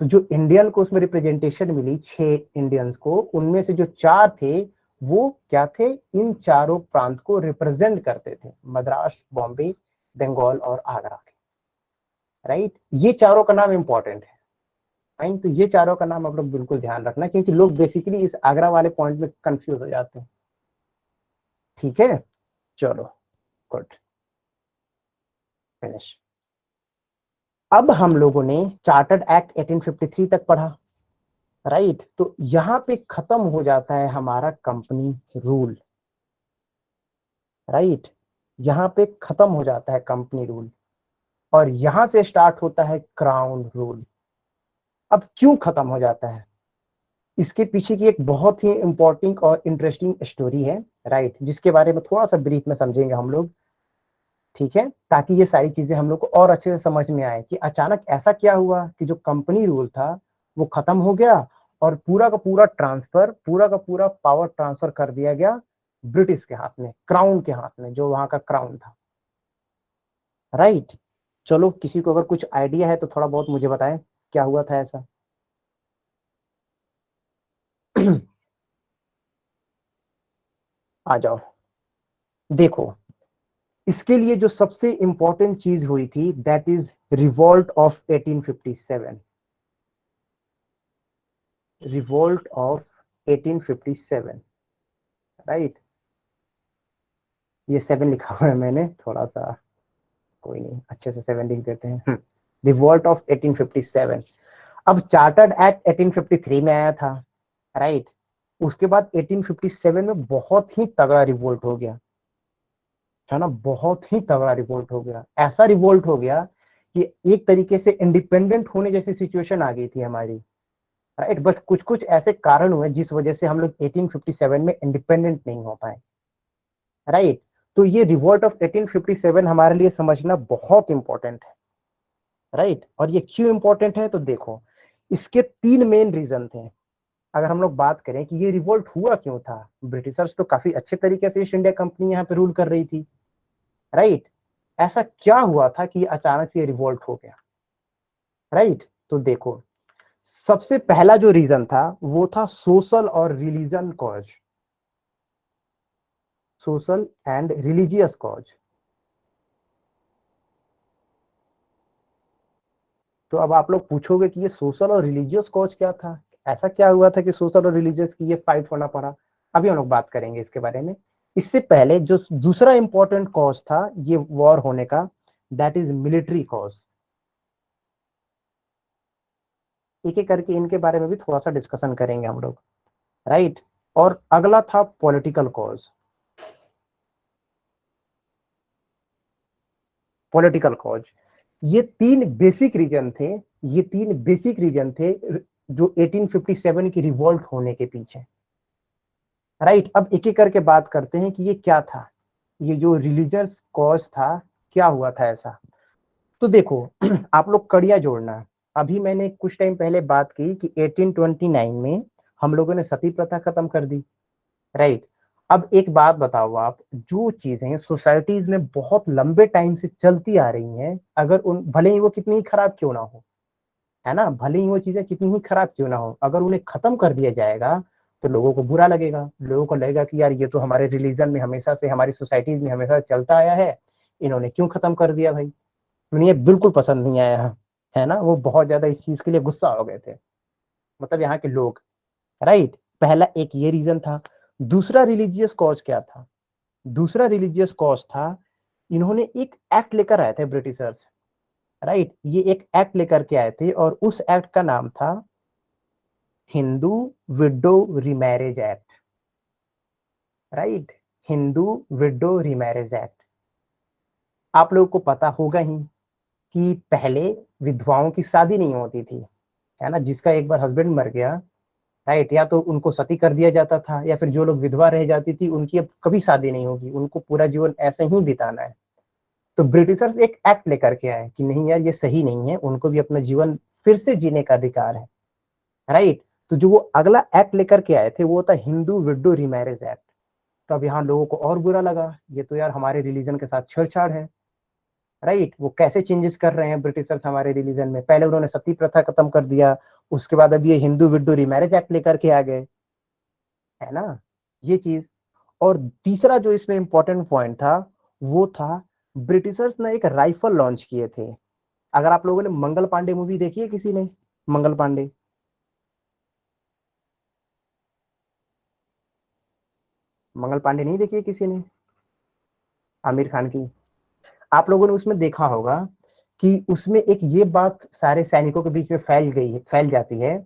[SPEAKER 1] तो जो इंडियन को उसमें रिप्रेजेंटेशन मिली, 6 इंडियंस को, उनमें से जो 4 थे वो क्या थे? इन चारों प्रांत को रिप्रेजेंट करते थे, मद्रास, बॉम्बे, बंगाल और आगरा, राइट। ये चारों का नाम इंपॉर्टेंट है, फाइन। तो ये चारों का नाम आप लोग बिल्कुल ध्यान रखना, क्योंकि लोग बेसिकली इस आगरा वाले पॉइंट में कंफ्यूज हो जाते हैं, ठीक है। चलो, गुड, फिनिश। अब हम लोगों ने चार्टर्ड एक्ट 1853 तक पढ़ा, राइट। तो यहां पे खत्म हो जाता है हमारा कंपनी रूल, राइट। यहां पे खत्म हो जाता है कंपनी रूल और यहां से स्टार्ट होता है क्राउन रूल। अब क्यों खत्म हो जाता है? इसके पीछे की एक बहुत ही इंपॉर्टेंट और इंटरेस्टिंग स्टोरी है, राइट, जिसके बारे में थोड़ा सा ब्रीफ में समझेंगे हम लोग, ठीक है, ताकि ये सारी चीजें हम लोग को और अच्छे से समझ में आए कि अचानक ऐसा क्या हुआ कि जो कंपनी रूल था वो खत्म हो गया और पूरा का पूरा ट्रांसफर, पूरा का पूरा पावर ट्रांसफर कर दिया गया ब्रिटिश के हाथ में, क्राउन के हाथ में, जो वहां का क्राउन था, राइट। चलो, किसी को अगर कुछ आइडिया है तो थोड़ा बहुत मुझे बताएं, क्या हुआ था ऐसा? आ जाओ, देखो, इसके लिए जो सबसे इंपॉर्टेंट चीज हुई थी that is revolt of 1857। Revolt of 1857, right. ये 7 लिखा हुआ है मैंने, थोड़ा सा, कोई नहीं, अच्छे से 7 लिख देते हैं। Revolt of 1857। अब चार्टर्ड एक्ट 1853 में आया था, राइट। उसके बाद 1857 में बहुत ही तगड़ा रिवोल्ट हो गया, है ना, बहुत ही तगड़ा रिवोल्ट हो गया। ऐसा रिवोल्ट हो गया कि एक तरीके से इंडिपेंडेंट होने जैसी सिचुएशन आ गई थी हमारी, राइट। बट कुछ कुछ ऐसे कारण हुए जिस वजह से हम लोग 1857 में इंडिपेंडेंट नहीं हो पाए, राइट। तो ये रिवोल्ट ऑफ 1857 हमारे लिए समझना बहुत इंपॉर्टेंट है, राइट। और ये क्यों इंपॉर्टेंट है, तो देखो, इसके 3 मेन रीजन थे। अगर हम लोग बात करें कि ये रिवोल्ट हुआ क्यों था, ब्रिटिशर्स तो काफी अच्छे तरीके से ईस्ट इंडिया कंपनी यहाँ पे रूल कर रही थी, राइट। ऐसा क्या हुआ था कि अचानक से ये रिवोल्ट हो गया, राइट। तो देखो, सबसे पहला जो रीजन था वो था सोशल और religion cause, social and religious cause. तो अब आप लोग पूछोगे कि ये सोशल और रिलीजियस कॉज क्या था, ऐसा क्या हुआ था कि सोशल और रिलीजियस की ये फाइट होना पड़ा। अभी हम लोग बात करेंगे इसके बारे में। इससे पहले जो दूसरा इंपॉर्टेंट कॉज था ये वॉर होने का, दैट इज मिलिट्री कॉज। एक एक करके इनके बारे में भी थोड़ा सा डिस्कशन करेंगे हम लोग, राइट। और अगला था पॉलिटिकल कॉज। पॉलिटिकल कॉज, ये 3 बेसिक रीजन थे, ये 3 बेसिक रीजन थे जो 1857 की रिवॉल्ट होने के पीछे, राइट। अब एक एक करके बात करते हैं कि ये क्या था, ये जो रिलीजियस कॉज था, क्या हुआ था ऐसा। तो देखो, आप लोग कड़िया जोड़ना। अभी मैंने कुछ टाइम पहले बात की कि 1829 में हम लोगों ने सती प्रथा खत्म कर दी, राइट। अब एक बात बताओ आप, जो चीजें सोसाइटीज में बहुत लंबे टाइम से चलती आ रही हैं, अगर उन भले ही वो कितनी ही खराब क्यों ना हो, है ना, भले ही वो चीजें कितनी ही खराब क्यों ना हो, अगर उन्हें खत्म कर दिया जाएगा तो लोगों को बुरा लगेगा। लोगों को लगेगा कि यार ये तो हमारे रिलीजन में हमेशा से, हमारी सोसाइटीज में हमेशा चलता आया है, इन्होंने क्यों खत्म कर दिया भाई। उन्हें बिल्कुल पसंद नहीं आया, है ना, वो बहुत ज्यादा इस चीज के लिए गुस्सा हो गए थे, मतलब यहाँ के लोग, राइट। पहला एक ये रीजन था। दूसरा रिलीजियस कॉज क्या था, दूसरा रिलीजियस कॉज था, इन्होंने एक एक्ट लेकर आए थे ब्रिटिशर्स, राइट। ये एक एक्ट लेकर के आए थे और उस एक्ट का नाम था Hindu window remarriage act, right. Hindu window remarriage act. आप लोगों को पता होगा ही कि पहले विधवाओं की शादी नहीं होती थी, है ना, जिसका एक बार हस्बैंड मर गया, राइट, या तो उनको सती कर दिया जाता था, या फिर जो लोग विधवा रह जाती थी उनकी अब कभी शादी नहीं होगी, उनको पूरा जीवन ऐसे ही बिताना है। तो ब्रिटिशर्स एक एक्ट लेकर के आए कि नहीं यार ये सही नहीं है, उनको भी अपना जीवन फिर से जीने का अधिकार है, राइट। तो जो वो अगला एक्ट लेकर के आए थे वो था हिंदू विडो रीमैरिज एक्ट। तो अब यहाँ लोगों को और बुरा लगा, ये तो यार हमारे रिलीजन के साथ छेड़छाड़ है, राइट। वो कैसे चेंजेस कर रहे हैं ब्रिटिशर्स हमारे रिलीजन में, पहले उन्होंने सती प्रथा खत्म कर दिया, उसके बाद अब ये हिंदू विडो रीमैरिज एक्ट लेकर के आ गए, है ना, ये चीज। और तीसरा जो इसमें इंपॉर्टेंट पॉइंट था वो था, ब्रिटिशर्स ने एक राइफल लॉन्च किए थे। अगर आप लोगों ने मंगल पांडे मूवी देखी है किसी ने, मंगल पांडे, मंगल पांडे नहीं देखी है किसी ने, आमिर खान की। आप लोगों ने उसमें देखा होगा कि उसमें एक ये बात सारे सैनिकों के बीच में फैल जाती है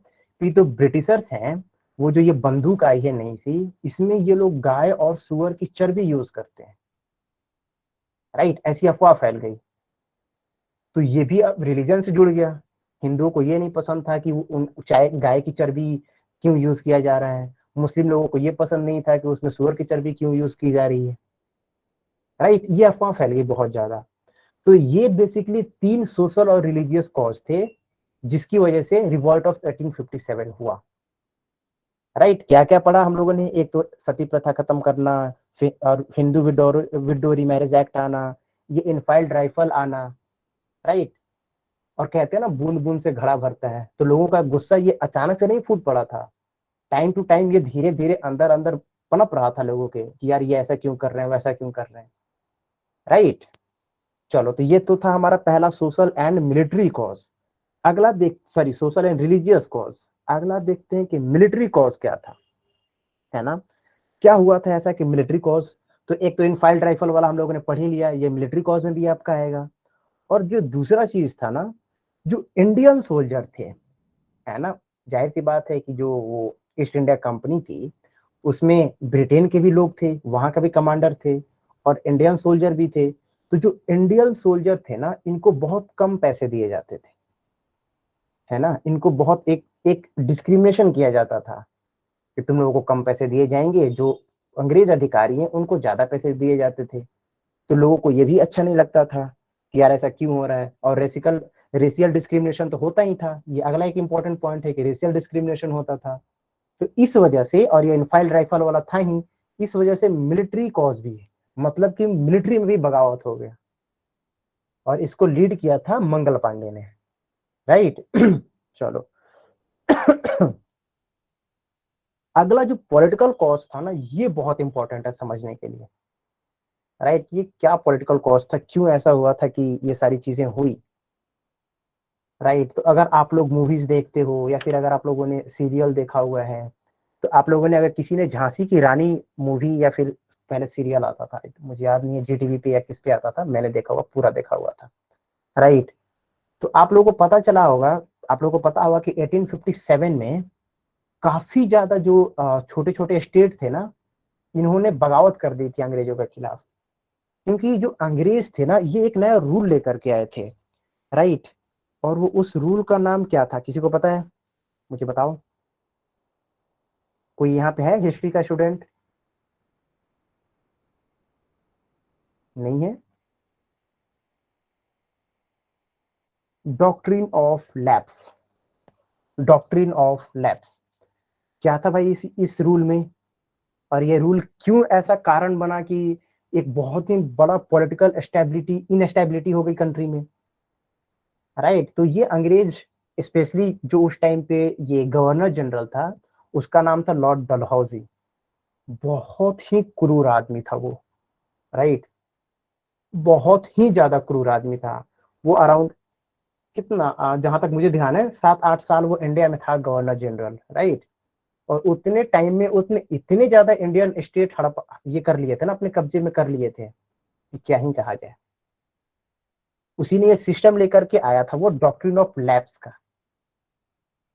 [SPEAKER 1] कि तो ब्रिटिशर्स हैं, वो जो ये बंदूक आई है नई सी, इसमें ये लोग गाय और सुअर की चर्बी यूज करते हैं, राइट, ऐसी अफवाह फैल गई। तो ये भी अब रिलीजन से जुड़ गया। हिंदुओं को ये नहीं पसंद था कि चाहे गाय की चर्बी क्यों यूज किया जा रहा है, मुस्लिम लोगों को ये पसंद नहीं था कि उसमें सुअर की चर्बी क्यों यूज की जा रही है, राइट। ये अफवाह फैल गई बहुत ज्यादा। तो ये बेसिकली 3 सोशल और रिलीजियस कॉज थे जिसकी वजह से रिवॉल्ट ऑफ 1857 हुआ, राइट। क्या क्या पढ़ा हम लोगों ने, एक तो सती प्रथा खत्म करना, और हिंदू विडो मैरिज एक्ट आना, ये इनफाइल्ड राइफल आना, राइट। और कहते हैं ना बूंद बूंद से घड़ा भरता है, तो लोगों का गुस्सा ये अचानक से नहीं फूट पड़ा था, टाइम टू टाइम ये धीरे धीरे अंदर अंदर पनप रहा था लोगों के कि यार ये ऐसा क्यों कर रहे हैं, वैसा क्यों कर रहे हैं, राइट। चलो, तो ये तो था हमारा पहला सोशल एंड मिलिट्री कॉज। अगला सोशल एंड रिलीजियस कॉज। अगला देखते हैं कि मिलिट्री कॉज क्या था, है ना। क्या हुआ था ऐसा कि मिलिट्री कॉज, तो एक तो इनफाइल्ड राइफल वाला हम लोगों ने पढ़ ही लिया, ये मिलिट्री कॉज में भी आपका आएगा। और जो दूसरा चीज था ना, जो इंडियन सोल्जर थे, है ना, जाहिर सी बात है कि जो वो ईस्ट इंडिया कंपनी थी उसमें ब्रिटेन के भी लोग थे, वहां का भी कमांडर थे और इंडियन सोल्जर भी थे। तो जो इंडियन सोल्जर थे ना, इनको बहुत कम पैसे दिए जाते थे, है ना, इनको बहुत एक एक डिस्क्रिमिनेशन किया जाता था कि तुम लोगों को कम पैसे दिए जाएंगे, जो अंग्रेज अधिकारी हैं उनको ज्यादा पैसे दिए जाते थे। तो लोगों को ये भी अच्छा नहीं लगता था कि यार ऐसा क्यों हो रहा है। और रेशियल डिस्क्रिमिनेशन तो होता ही था, ये अगला एक इंपॉर्टेंट पॉइंट है कि रेशियल डिस्क्रिमिनेशन होता था। तो इस वजह से, और ये इनफाइल्ड राइफल वाला था ही, इस वजह से मिलिट्री कॉज भी है, मतलब कि मिलिट्री में भी बगावत हो गया। और इसको लीड किया था मंगल पांडे ने, राइट। चलो। अगला जो पॉलिटिकल कॉज था ना, ये बहुत इंपॉर्टेंट है समझने के लिए, राइट। ये क्या पॉलिटिकल कॉज था, क्यों ऐसा हुआ था कि ये सारी चीजें हुई, राइट। तो अगर आप लोग मूवीज देखते हो या फिर अगर आप लोगों ने सीरियल देखा हुआ है, तो आप लोगों ने, अगर किसी ने झांसी की रानी मूवी या फिर पहले सीरियल आता था, मुझे याद नहीं है जीटीवी पे या किस पे आता था, मैंने देखा हुआ, पूरा देखा हुआ था, राइट। तो आप लोगों को पता चला होगा, आप लोगों को पता होगा कि 1857 में काफी ज्यादा जो छोटे छोटे स्टेट थे ना, इन्होंने बगावत कर दी थी अंग्रेजों के खिलाफ। क्योंकि जो अंग्रेज थे ना, ये एक नया रूल लेकर के आए थे, राइट। और वो उस रूल का नाम क्या था, किसी को पता है, मुझे बताओ। कोई यहाँ पे है हिस्ट्री का स्टूडेंट? नहीं है। Doctrine of lapse. Doctrine of lapse क्या था भाई इस रूल में, और ये रूल क्यों ऐसा कारण बना कि एक बहुत ही बड़ा पॉलिटिकल स्टेबिलिटी इनस्टेबिलिटी हो गई कंट्री में, राइट। तो ये अंग्रेज, स्पेशली जो उस टाइम पे ये गवर्नर जनरल था, उसका नाम था लॉर्ड डलहौजी। बहुत ही क्रूर आदमी था वो, राइट। बहुत ही ज्यादा क्रूर आदमी था वो। अराउंड कितना, जहां तक मुझे ध्यान है, 7-8 साल वो इंडिया में था गवर्नर जनरल, राइट। और उतने टाइम में उसने इतने ज्यादा इंडियन स्टेट हड़प ये कर लिए थे ना, अपने कब्जे में कर लिए थे कि क्या ही कहा जाए। उसी ने ये सिस्टम लेकर के आया था, वो डॉक्ट्रिन ऑफ लैप्स का,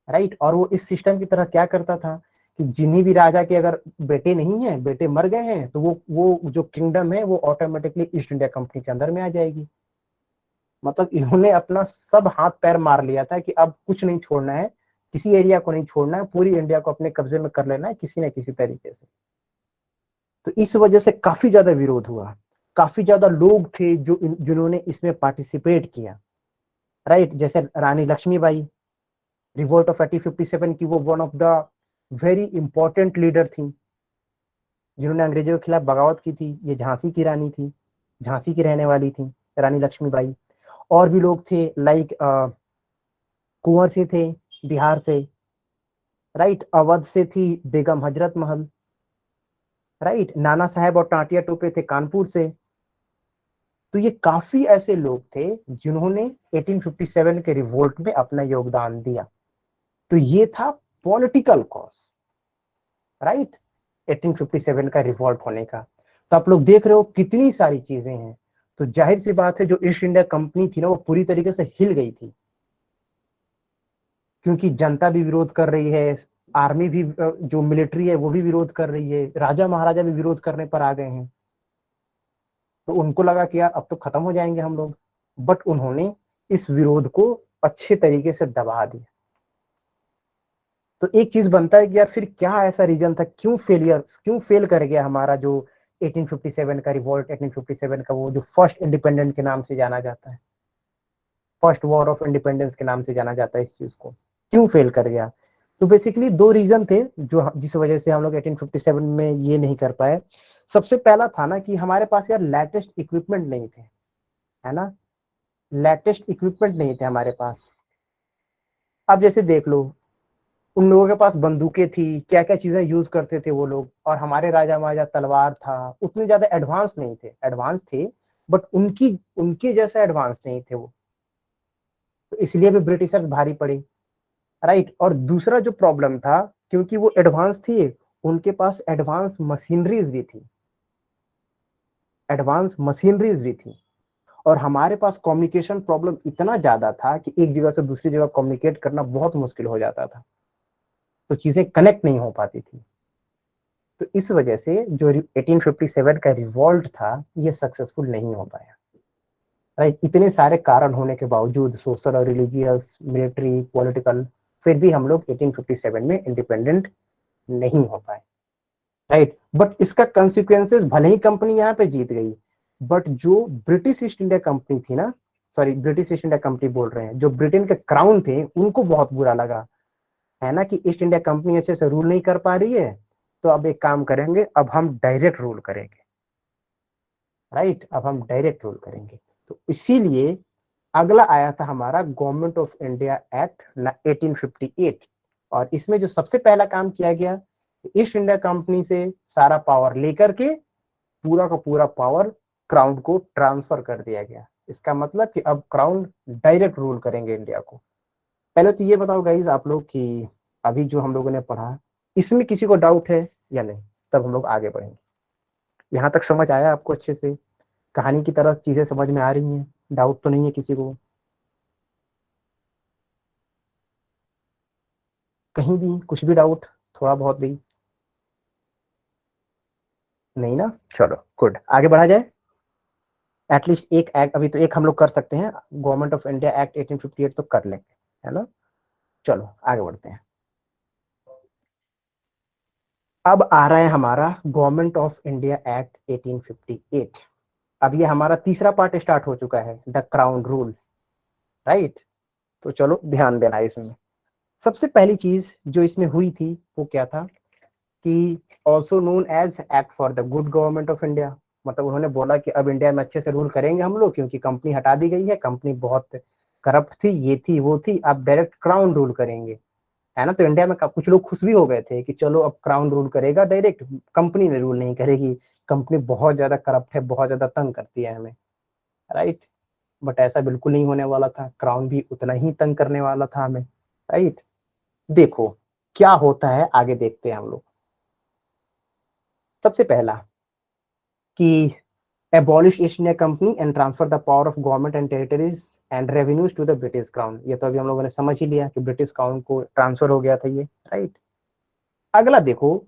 [SPEAKER 1] राइट। और वो इस सिस्टम की तरह क्या करता था कि जिन्हीं भी राजा के अगर बेटे नहीं है, बेटे मर गए हैं, तो वो जो किंगडम है वो ऑटोमेटिकली ईस्ट इंडिया कंपनी के अंदर में आ जाएगी। मतलब इन्होंने अपना सब हाथ पैर मार लिया था कि अब कुछ नहीं छोड़ना है, किसी एरिया को नहीं छोड़ना है, पूरी इंडिया को अपने कब्जे में कर लेना है किसी न किसी तरीके से। तो इस वजह से काफी ज्यादा विरोध हुआ, काफी ज्यादा लोग थे जिन्होंने इसमें पार्टिसिपेट किया, राइट। जैसे रानी लक्ष्मीबाई, रिवोल्ट ऑफ 1857 की वो one of the very important leader थी, जिन्होंने अंग्रेजों के खिलाफ बगावत की थी। ये झांसी की रानी थी, झांसी की रहने वाली थी रानी लक्ष्मीबाई। और भी लोग थे, लाइक कुंवर से थे बिहार से, राइट। अवध से थी बेगम हजरत महल, राइट। नाना साहेब और टाटिया टोपे थे कानपुर से। तो ये काफी ऐसे लोग थे जिन्होंने 1857 के रिवोल्ट में अपना योगदान दिया। तो ये था पॉलिटिकल कॉज, राइट, 1857 का रिवोल्ट होने का। तो आप लोग देख रहे हो कितनी सारी चीजें हैं। तो जाहिर सी बात है जो ईस्ट इंडिया कंपनी थी ना, वो पूरी तरीके से हिल गई थी, क्योंकि जनता भी विरोध कर रही है, आर्मी भी, जो मिलिट्री है वो भी विरोध कर रही है, राजा महाराजा भी विरोध करने पर आ गए हैं। तो उनको लगा कि यार अब तो खत्म हो जाएंगे हम लोग, बट उन्होंने इस विरोध को अच्छे तरीके से दबा दिया। तो एक चीज बनता है कि यार फिर क्या ऐसा रीजन था, क्यों फेल कर गया हमारा जो 1857 का रिवॉल्ट, 1857 का वो जो फर्स्ट इंडिपेंडेंट के नाम से जाना जाता है, फर्स्ट वॉर ऑफ इंडिपेंडेंस के नाम से जाना जाता है इस चीज को, क्यों फेल कर गया। तो बेसिकली दो रीजन थे जो जिस वजह से हम लोग 1857 में ये नहीं कर पाए। सबसे पहला था ना कि हमारे पास यार लेटेस्ट इक्विपमेंट नहीं थे, है ना, लेटेस्ट इक्विपमेंट नहीं थे हमारे पास। अब जैसे देख लो, उन लोगों के पास बंदूकें थी, क्या क्या चीजें यूज करते थे वो लोग, और हमारे राजा महाराजा तलवार था, उतने ज्यादा एडवांस नहीं थे, एडवांस थे बट उनकी उनके जैसा एडवांस नहीं थे वो, तो इसलिए भी ब्रिटिशर्स भारी पड़े, राइट। और दूसरा जो प्रॉब्लम था, क्योंकि वो एडवांस थी, उनके पास एडवांस मशीनरीज भी थी, एडवांस मशीनरीज भी थी। और हमारे पास कम्युनिकेशन प्रॉब्लम इतना ज्यादा था कि एक जगह से दूसरी जगह कम्युनिकेट करना बहुत मुश्किल हो जाता था, तो चीजें कनेक्ट नहीं हो पाती थी। तो इस वजह से जो 1857 का रिवॉल्ट था ये सक्सेसफुल नहीं हो पाया, राइट। इतने सारे कारण होने के बावजूद, सोशल और रिलीजियस, मिलिट्री, पॉलिटिकल, फिर भी हम लोग 1857 में इंडिपेंडेंट नहीं हो पाए, राइट। बट इसका कंसिक्वेंसेस, भले ही कंपनी यहाँ पे जीत गई, बट जो ब्रिटिश ईस्ट इंडिया कंपनी थी ना, sorry British east India company बोल रहे हैं, जो ब्रिटेन के क्राउन थे उनको बहुत बुरा लगा, है ना, कि ईस्ट इंडिया कंपनी अच्छे से रूल नहीं कर पा रही है, तो अब एक काम करेंगे, अब हम डायरेक्ट रूल करेंगे, राइट। अब हम डायरेक्ट रूल करेंगे। तो इसीलिए अगला आया था हमारा गवर्नमेंट ऑफ इंडिया एक्ट 1858, और इसमें जो सबसे पहला काम किया गया, ईस्ट इंडिया कंपनी से सारा पावर लेकर के पूरा का पूरा पावर क्राउन को ट्रांसफर कर दिया गया। इसका मतलब कि अब क्राउन डायरेक्ट रूल करेंगे इंडिया को। पहले तो ये बताओ गाइज आप लोग कि अभी जो हम लोगों ने पढ़ा, इसमें किसी को डाउट है या नहीं, तब हम लोग आगे बढ़ेंगे। यहाँ तक समझ आया आपको अच्छे से, कहानी की तरह चीजें समझ में आ रही हैं, डाउट तो नहीं है किसी को कहीं भी, कुछ भी डाउट, थोड़ा बहुत भी नहीं ना? चलो गुड, आगे बढ़ा जाए। एटलीस्ट एक एक्ट, अभी तो एक हम लोग कर सकते हैं, गवर्नमेंट ऑफ इंडिया एक्ट 1858 तो कर लेंगे, है ना। चलो आगे बढ़ते हैं। अब आ रहा है हमारा गवर्नमेंट ऑफ इंडिया एक्ट 1858। अब ये हमारा तीसरा पार्ट स्टार्ट हो चुका है, द क्राउन रूल, राइट। तो चलो ध्यान देना इसमें। सबसे पहली चीज जो इसमें हुई थी वो क्या था कि also known as act for the good government of India, मतलब उन्होंने बोला कि अब इंडिया में अच्छे से रूल करेंगे हम लोग, क्योंकि कंपनी हटा दी गई है, कंपनी बहुत करप्ट थी, ये थी वो थी, अब डायरेक्ट क्राउन रूल करेंगे, है ना। तो इंडिया में कुछ लोग खुश भी हो गए थे कि चलो अब क्राउन रूल करेगा डायरेक्ट, कंपनी में रूल नहीं करेगी, कंपनी बहुत ज्यादा करप्ट है, बहुत ज्यादा तंग करती है हमें, राइट। बट ऐसा बिल्कुल नहीं होने वाला था, क्राउन भी उतना ही तंग करने वाला था हमें, राइट। देखो क्या होता है, आगे देखते हैं हम लोग। सबसे पहला कि abolish East India Company and transfer the power of government and territories and revenues to the British Crown। ये तो अभी हम लोगों ने समझ ही लिया कि ब्रिटिश क्राउन को ट्रांसफर हो गया था ये, राइट। अगला देखो,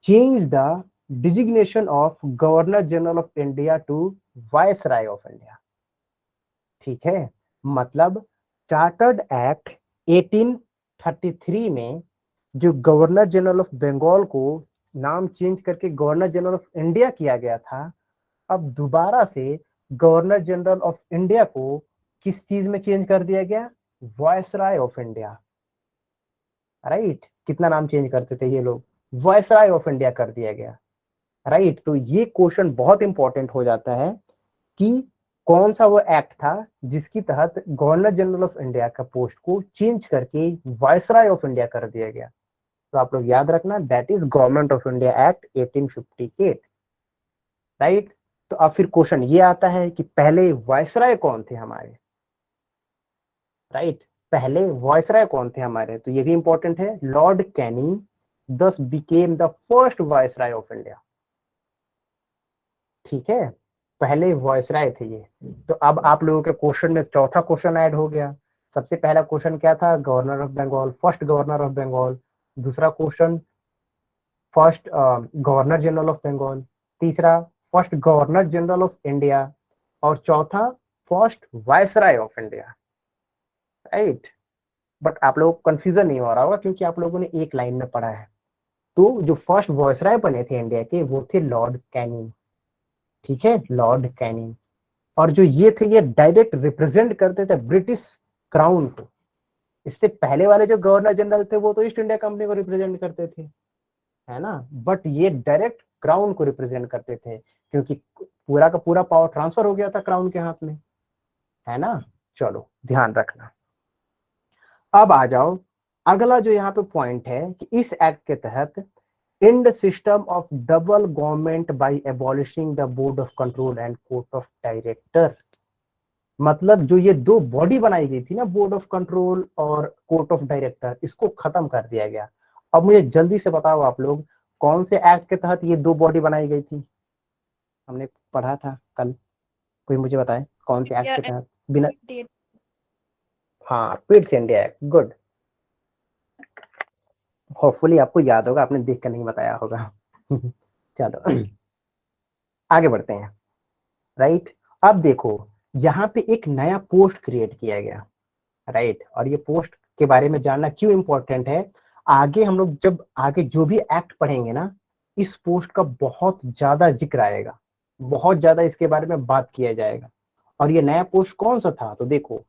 [SPEAKER 1] change the designation of governor general of India to viceroy of India, ठीक है। मतलब चार्टर्ड एक्ट 1833 में जो गवर्नर जनरल ऑफ बंगाल को नाम चेंज करके गवर्नर जनरल ऑफ इंडिया किया गया था, अब दोबारा से गवर्नर जनरल ऑफ इंडिया को किस चीज में चेंज कर दिया गया? Viceroy of India, right. कितना नाम चेंज करते थे ये लोग? वायसराय ऑफ इंडिया कर दिया गया, राइट। तो ये क्वेश्चन बहुत इंपॉर्टेंट हो जाता है कि कौन सा वो एक्ट था जिसकी तहत गवर्नर जनरल ऑफ इंडिया का पोस्ट को चेंज करके वायसराय ऑफ इंडिया कर दिया गया। तो आप लोग याद रखना, that is government of India act 1858, right. तो अब फिर क्वेश्चन ये आता है कि पहले वायसराय कौन थे हमारे, राइट। पहले वायसराय कौन थे हमारे, तो ये भी इंपॉर्टेंट है। लॉर्ड कैनिंग दस became the first viceroy of India, ठीक है। पहले वायसराय थे ये। तो अब आप लोगों के क्वेश्चन में चौथा क्वेश्चन ऐड हो गया। सबसे पहला क्वेश्चन क्या था? Governor of Bengal, first governor of Bengal. दूसरा question first governor general of Bengal. तीसरा first governor general of India. और चौथा first viceroy of India, right. But आप लोगों को कंफ्यूजन नहीं हो रहा होगा क्योंकि आप लोगों ने एक लाइन में पढ़ा है। तो जो फर्स्ट वायसराय बने थे इंडिया के वो थे लॉर्ड कैनिंग, ठीक है, लॉर्ड कैनिंग। और जो ये थे ये डायरेक्ट रिप्रेजेंट करते थे ब्रिटिश क्राउन को। इससे पहले वाले जो गवर्नर जनरल थे वो तो ईस्ट इंडिया कंपनी को रिप्रेजेंट करते थे, है ना। बट ये डायरेक्ट क्राउन को रिप्रेजेंट करते थे क्योंकि पूरा का पूरा पावर ट्रांसफर हो गया था क्राउन के हाथ में, है ना। चलो ध्यान रखना। अब आ जाओ, अगला जो यहाँ पे पॉइंट है कि इस एक्ट के तहत end system of double government by abolishing the board of control and court of director। मतलब जो ये दो बॉडी बनाई गई थी ना, बोर्ड ऑफ कंट्रोल और कोर्ट ऑफ डायरेक्टर, इसको खत्म कर दिया गया। अब मुझे जल्दी से बताओ आप लोग, कौन से एक्ट के तहत ये दो बॉडी बनाई गई थी? हमने पढ़ा था कल, कोई मुझे बताए कौन से एक्ट के तहत? बिना, हाँ, Pitt's India act, good. Hopefully आपको याद होगा, आपने देख कर नहीं बताया होगा। चलो आगे बढ़ते हैं। राइट, अब देखो यहाँ पे एक नया पोस्ट क्रिएट किया गया। राइट, और ये पोस्ट के बारे में जानना क्यों इंपॉर्टेंट है, आगे हम लोग जब आगे जो भी एक्ट पढ़ेंगे ना, इस पोस्ट का बहुत ज्यादा जिक्र आएगा, बहुत ज्यादा इसके बारे में बात किया जाएगा। और ये नया पोस्ट कौन सा था? तो देखो,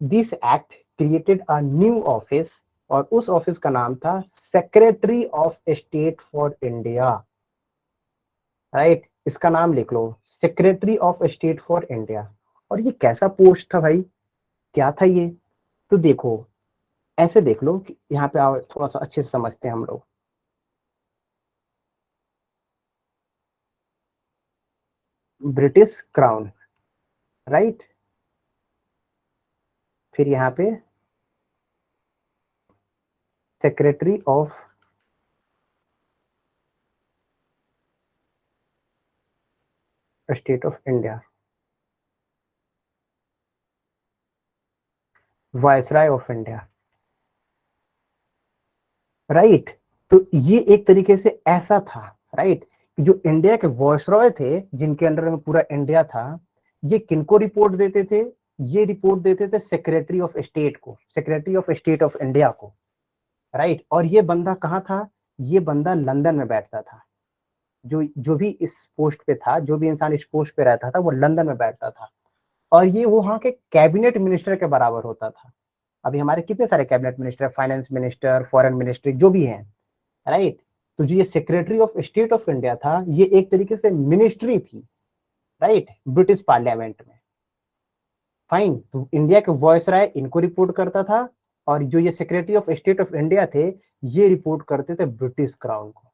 [SPEAKER 1] this act created a new office, और उस ऑफिस का नाम था secretary of state for India. Right, इसका नाम लिख लो, secretary of state for India. और ये कैसा पोस्ट था भाई, क्या था ये? तो देखो, ऐसे देख लो कि यहाँ पे आओ, थोड़ा सा अच्छे से समझते हैं हम लोग। ब्रिटिश क्राउन, राइट, फिर यहाँ पे secretary of state of India, viceroy of India. Right, तो ये एक तरीके से ऐसा था, राइट, जो इंडिया के वॉयसरॉय थे, जिनके अंडर में पूरा इंडिया था, ये किनको रिपोर्ट देते थे? ये रिपोर्ट देते थे सेक्रेटरी ऑफ स्टेट को, secretary of state of India को। राइट, और ये बंदा कहाँ था? ये बंदा लंदन में बैठता था। जो जो भी इस पोस्ट पे था, जो भी इंसान इस पोस्ट पे रहता था, वो लंदन में बैठता था। और ये वहां के कैबिनेट मिनिस्टर के बराबर होता था। अभी हमारे कितने सारे cabinet minister, finance minister, foreign ministry, जो भी हैं। राइट, तो जो ये secretary of state of India था, ये एक तरीके से मिनिस्ट्री थी, राइट, ब्रिटिश पार्लियामेंट में। फाइन, तो इंडिया के वॉयसराय इनको रिपोर्ट करता था, और जो ये secretary of state of India थे, ये रिपोर्ट करते थे ब्रिटिश क्राउन को।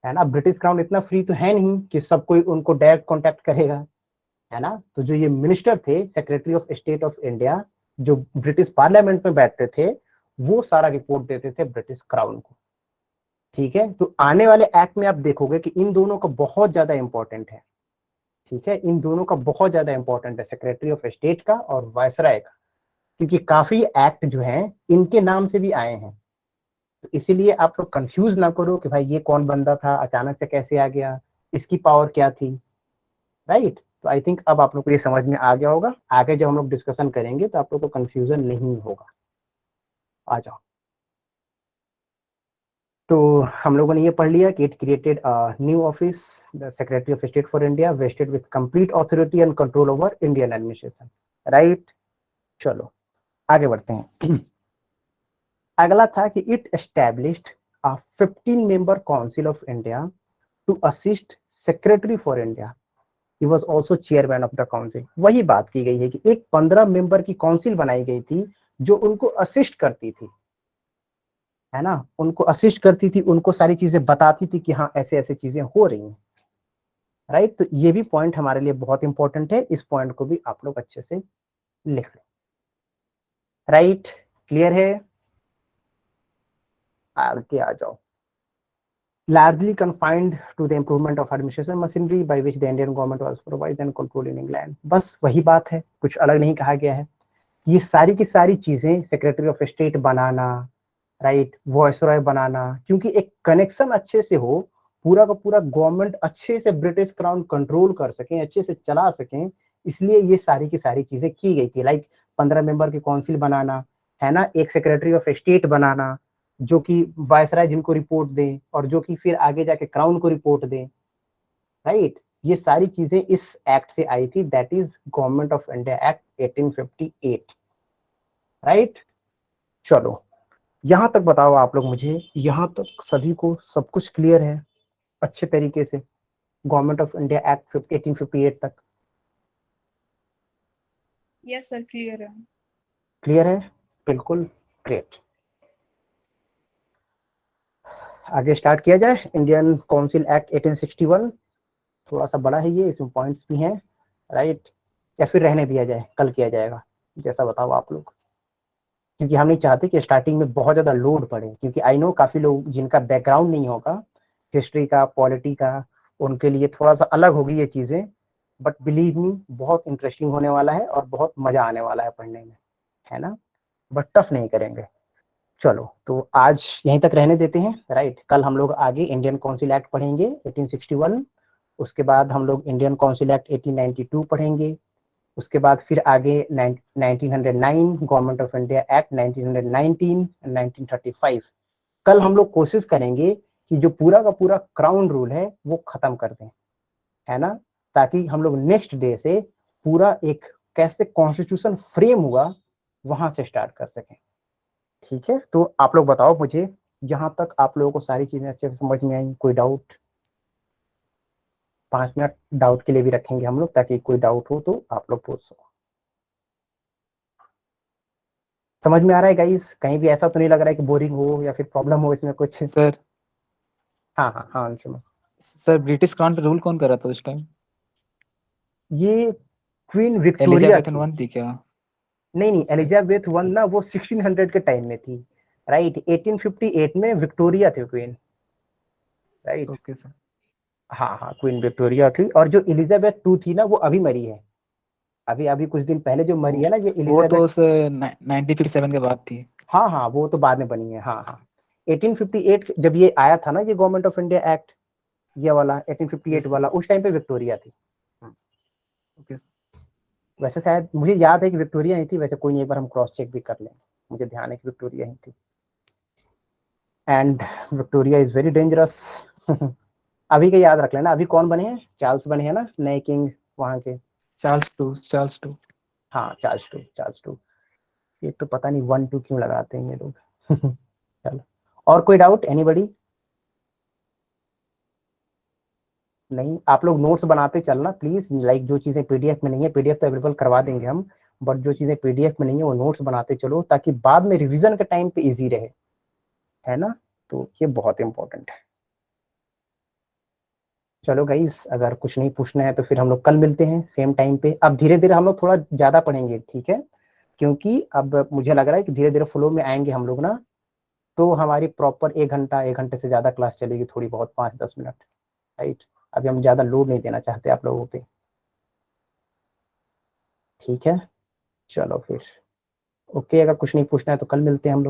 [SPEAKER 1] है ना, ब्रिटिश क्राउन इतना फ्री तो है नहीं कि सब कोई उनको डायरेक्ट कांटेक्ट करेगा, है ना। तो जो ये मिनिस्टर थे, secretary of state of India, जो ब्रिटिश पार्लियामेंट में बैठते थे, वो सारा रिपोर्ट देते थे ब्रिटिश क्राउन को। ठीक है, तो आने वाले एक्ट में आप देखोगे कि इन दोनों का बहुत ज्यादा इंपॉर्टेंट है। ठीक है, इन दोनों का बहुत ज्यादा इंपॉर्टेंट है, सेक्रेटरी ऑफ स्टेट का और वायसराय का, क्योंकि काफी एक्ट जो हैं इनके नाम से भी आए हैं। तो इसीलिए आप लोग कंफ्यूज ना करो कि भाई ये कौन बंदा था, अचानक से कैसे आ गया, इसकी पावर क्या थी। राइट, तो आई थिंक अब आप लोग को ये समझ में आ गया होगा। आगे जब हम लोग डिस्कशन करेंगे तो आप लोग को कंफ्यूजन नहीं होगा। आ जाओ। तो हम लोगों ने ये पढ़ लिया कि it created new office, the secretary of state for India, vested with complete authority and control over Indian administration. Right, चलो आगे बढ़ते हैं। अगला था कि it established a 15 member council of India to assist secretary for India. He was also chairman of the council. वही बात की गई है कि एक 15 मेंबर की काउंसिल बनाई गई थी जो उनको असिस्ट करती थी, है ना, उनको असिस्ट करती थी, उनको सारी चीजें बताती थी कि हाँ ऐसे ऐसे चीजें हो रही हैं। राइट, तो ये भी पॉइंट हमारे लिए बहुत इंपॉर्टेंट है, इस पॉइंट को भी आप लोग अच्छे से लिख लो। राइट, क्लियर है? आगे आ जाओ। Largely confined to the improvement of administration machinery by which the Indian government was supervised and controlled in England। बस वही बात है, कुछ अलग नहीं कहा गया है। ये सारी की सारी चीजें, सेक्रेटरी ऑफ स्टेट बनाना, राइट, वॉयसरॉय बनाना, क्योंकि एक कनेक्शन अच्छे से हो, पूरा का पूरा गवर्नमेंट अच्छे से ब्रिटिश क्राउन कंट्रोल कर सकें, अच्छे से चला सकें, इसलिए ये सारी की सारी चीजें की गई थी। लाइक 15 मेंबर की काउंसिल बनाना, है ना, एक सेक्रेटरी ऑफ स्टेट बनाना जो कि वायसराय जिनको रिपोर्ट दें, और जो कि फिर आगे जाके क्राउन को रिपोर्ट दें। राइट, ये सारी चीजें इस एक्ट से आई थी, that is government of India act 1858। Right, चलो यहां तक बताओ आप लोग मुझे, यहां तक सभी को सब कुछ क्लियर है अच्छे तरीके से? गवर्नमेंट ऑफ इंडिया एक्ट 1858 तक
[SPEAKER 4] यस सर, क्लियर है।
[SPEAKER 1] क्लियर है, बिल्कुल, ग्रेट। आगे स्टार्ट किया जाए। इंडियन काउंसिल एक्ट 1861, थोड़ा सा बड़ा है ये, इसमें पॉइंट्स भी हैं, राइट, या फिर रहने दिया जाए, कल किया जाएगा, जैसा बताओ आप लोग, क्योंकि हम नहीं चाहते कि स्टार्टिंग में बहुत ज़्यादा लोड पड़े, क्योंकि आई नो काफ़ी लोग जिनका बैकग्राउंड नहीं होगा हिस्ट्री का, पॉलिटी का, उनके लिए थोड़ा सा अलग होगी ये चीज़ें, बट बिलीव मी बहुत इंटरेस्टिंग होने वाला है और बहुत मज़ा आने वाला है पढ़ने में, है ना, बट टफ नहीं करेंगे। चलो तो आज यहीं तक रहने देते हैं, राइट। कल हम लोग आगे इंडियन काउंसिल एक्ट पढ़ेंगे 1861, उसके बाद हम लोग इंडियन काउंसिल एक्ट 1892 पढ़ेंगे, उसके बाद फिर आगे 1909 गवर्नमेंट ऑफ इंडिया एक्ट 1919, 1935। कल हम लोग कोशिश करेंगे कि जो पूरा का पूरा क्राउन रूल है वो खत्म कर दें, है ना, ताकि हम लोग नेक्स्ट डे से पूरा एक कैसे कॉन्स्टिट्यूशन फ्रेम हुआ वहां से स्टार्ट कर सकें। ठीक है, तो आप लोग बताओ मुझे, यहाँ तक आप लोगों को सारी चीजें अच्छे से समझ में आई? कोई डाउट? 5 मिनट डाउट के लिए भी रखेंगे हम लोग, ताकि कोई डाउट हो तो आप लोग पूछ सको। समझ में आ रहा है गाइस? कहीं भी ऐसा तो नहीं लग रहा है कि बोरिंग हो या फिर प्रॉब्लम हो इसमें कुछ?
[SPEAKER 3] सर
[SPEAKER 1] हाँ हाँ हाँ अंशुमन।
[SPEAKER 3] सर ब्रिटिश क्राउन पे रूल कौन कर रहा था उस टाइम?
[SPEAKER 1] ये क्वीन विक्टोरिया
[SPEAKER 3] एलिजाबेथ
[SPEAKER 1] थी।
[SPEAKER 3] वन थी क्या?
[SPEAKER 1] नहीं नहीं, एलिजाबेथ वन ना वो 1600 के टाइम में थी, राइट। 1858 में विक्टोरिया थी क्वीन, राइट।
[SPEAKER 3] Okay sir.
[SPEAKER 1] हाँ हाँ, क्वीन विक्टोरिया थी, और जो एलिजाबेथ टू थी ना वो अभी मरी है, अभी अभी कुछ दिन पहले जो मरी है ना ये
[SPEAKER 3] वो
[SPEAKER 1] एलिजाबेथ।
[SPEAKER 3] तो सर 1957 के बाद थी।
[SPEAKER 1] हाँ हाँ, वो तो बाद में बनी है, हाँ हाँ। 1858 जब ये आया था ना, ये गवर्नमेंट ऑफ इंडिया एक्ट, ये वाला 1858 वाला, उस टाइम पे विक्टोरिया थी।
[SPEAKER 3] ओके।
[SPEAKER 1] वैसे शायद मुझे याद है कि विक्टोरिया ही थी, वैसे कोई नहीं, एक बार हम क्रॉस चेक भी कर लेंगे, मुझे ध्यान है कि विक्टोरिया ही थी। And Victoria is very dangerous. अभी के याद रख लेना, अभी कौन बने हैं? चार्ल्स बने हैं ना नए किंग वहां के।
[SPEAKER 3] Charles to.
[SPEAKER 1] हाँ चार्ल्स टू, चार्ल्स टू। ये तो पता नहीं 1 2 क्यों लगाते हैं ये लोग। चलो, और कोई डाउट एनीबडी? नहीं, आप लोग नोट्स बनाते चलना प्लीज, लाइक जो चीजें पीडीएफ में नहीं है, पीडीएफ तो अवेलेबल करवा देंगे हम, बट जो चीजें पीडीएफ में नहीं है वो नोट्स बनाते चलो, ताकि बाद में रिवीजन के टाइम पे इजी रहे, है ना, तो ये बहुत इंपॉर्टेंट है। चलो गाइस, अगर कुछ नहीं पूछना है तो फिर हम लोग कल मिलते हैं सेम टाइम पे। अब धीरे धीरे हम लोग थोड़ा ज्यादा पढ़ेंगे, ठीक है, क्योंकि अब मुझे लग रहा है कि धीरे धीरे फ्लो में आएंगे हम लोग ना, तो हमारी प्रॉपर 1 घंटा, 1 घंटे से ज्यादा क्लास चलेगी, थोड़ी बहुत 5 10 मिनट, राइट। अभी हम ज्यादा लोड नहीं देना चाहते आप लोगों पे, ठीक है। चलो फिर ओके, अगर कुछ नहीं पूछना है तो कल मिलते हैं हम लोग।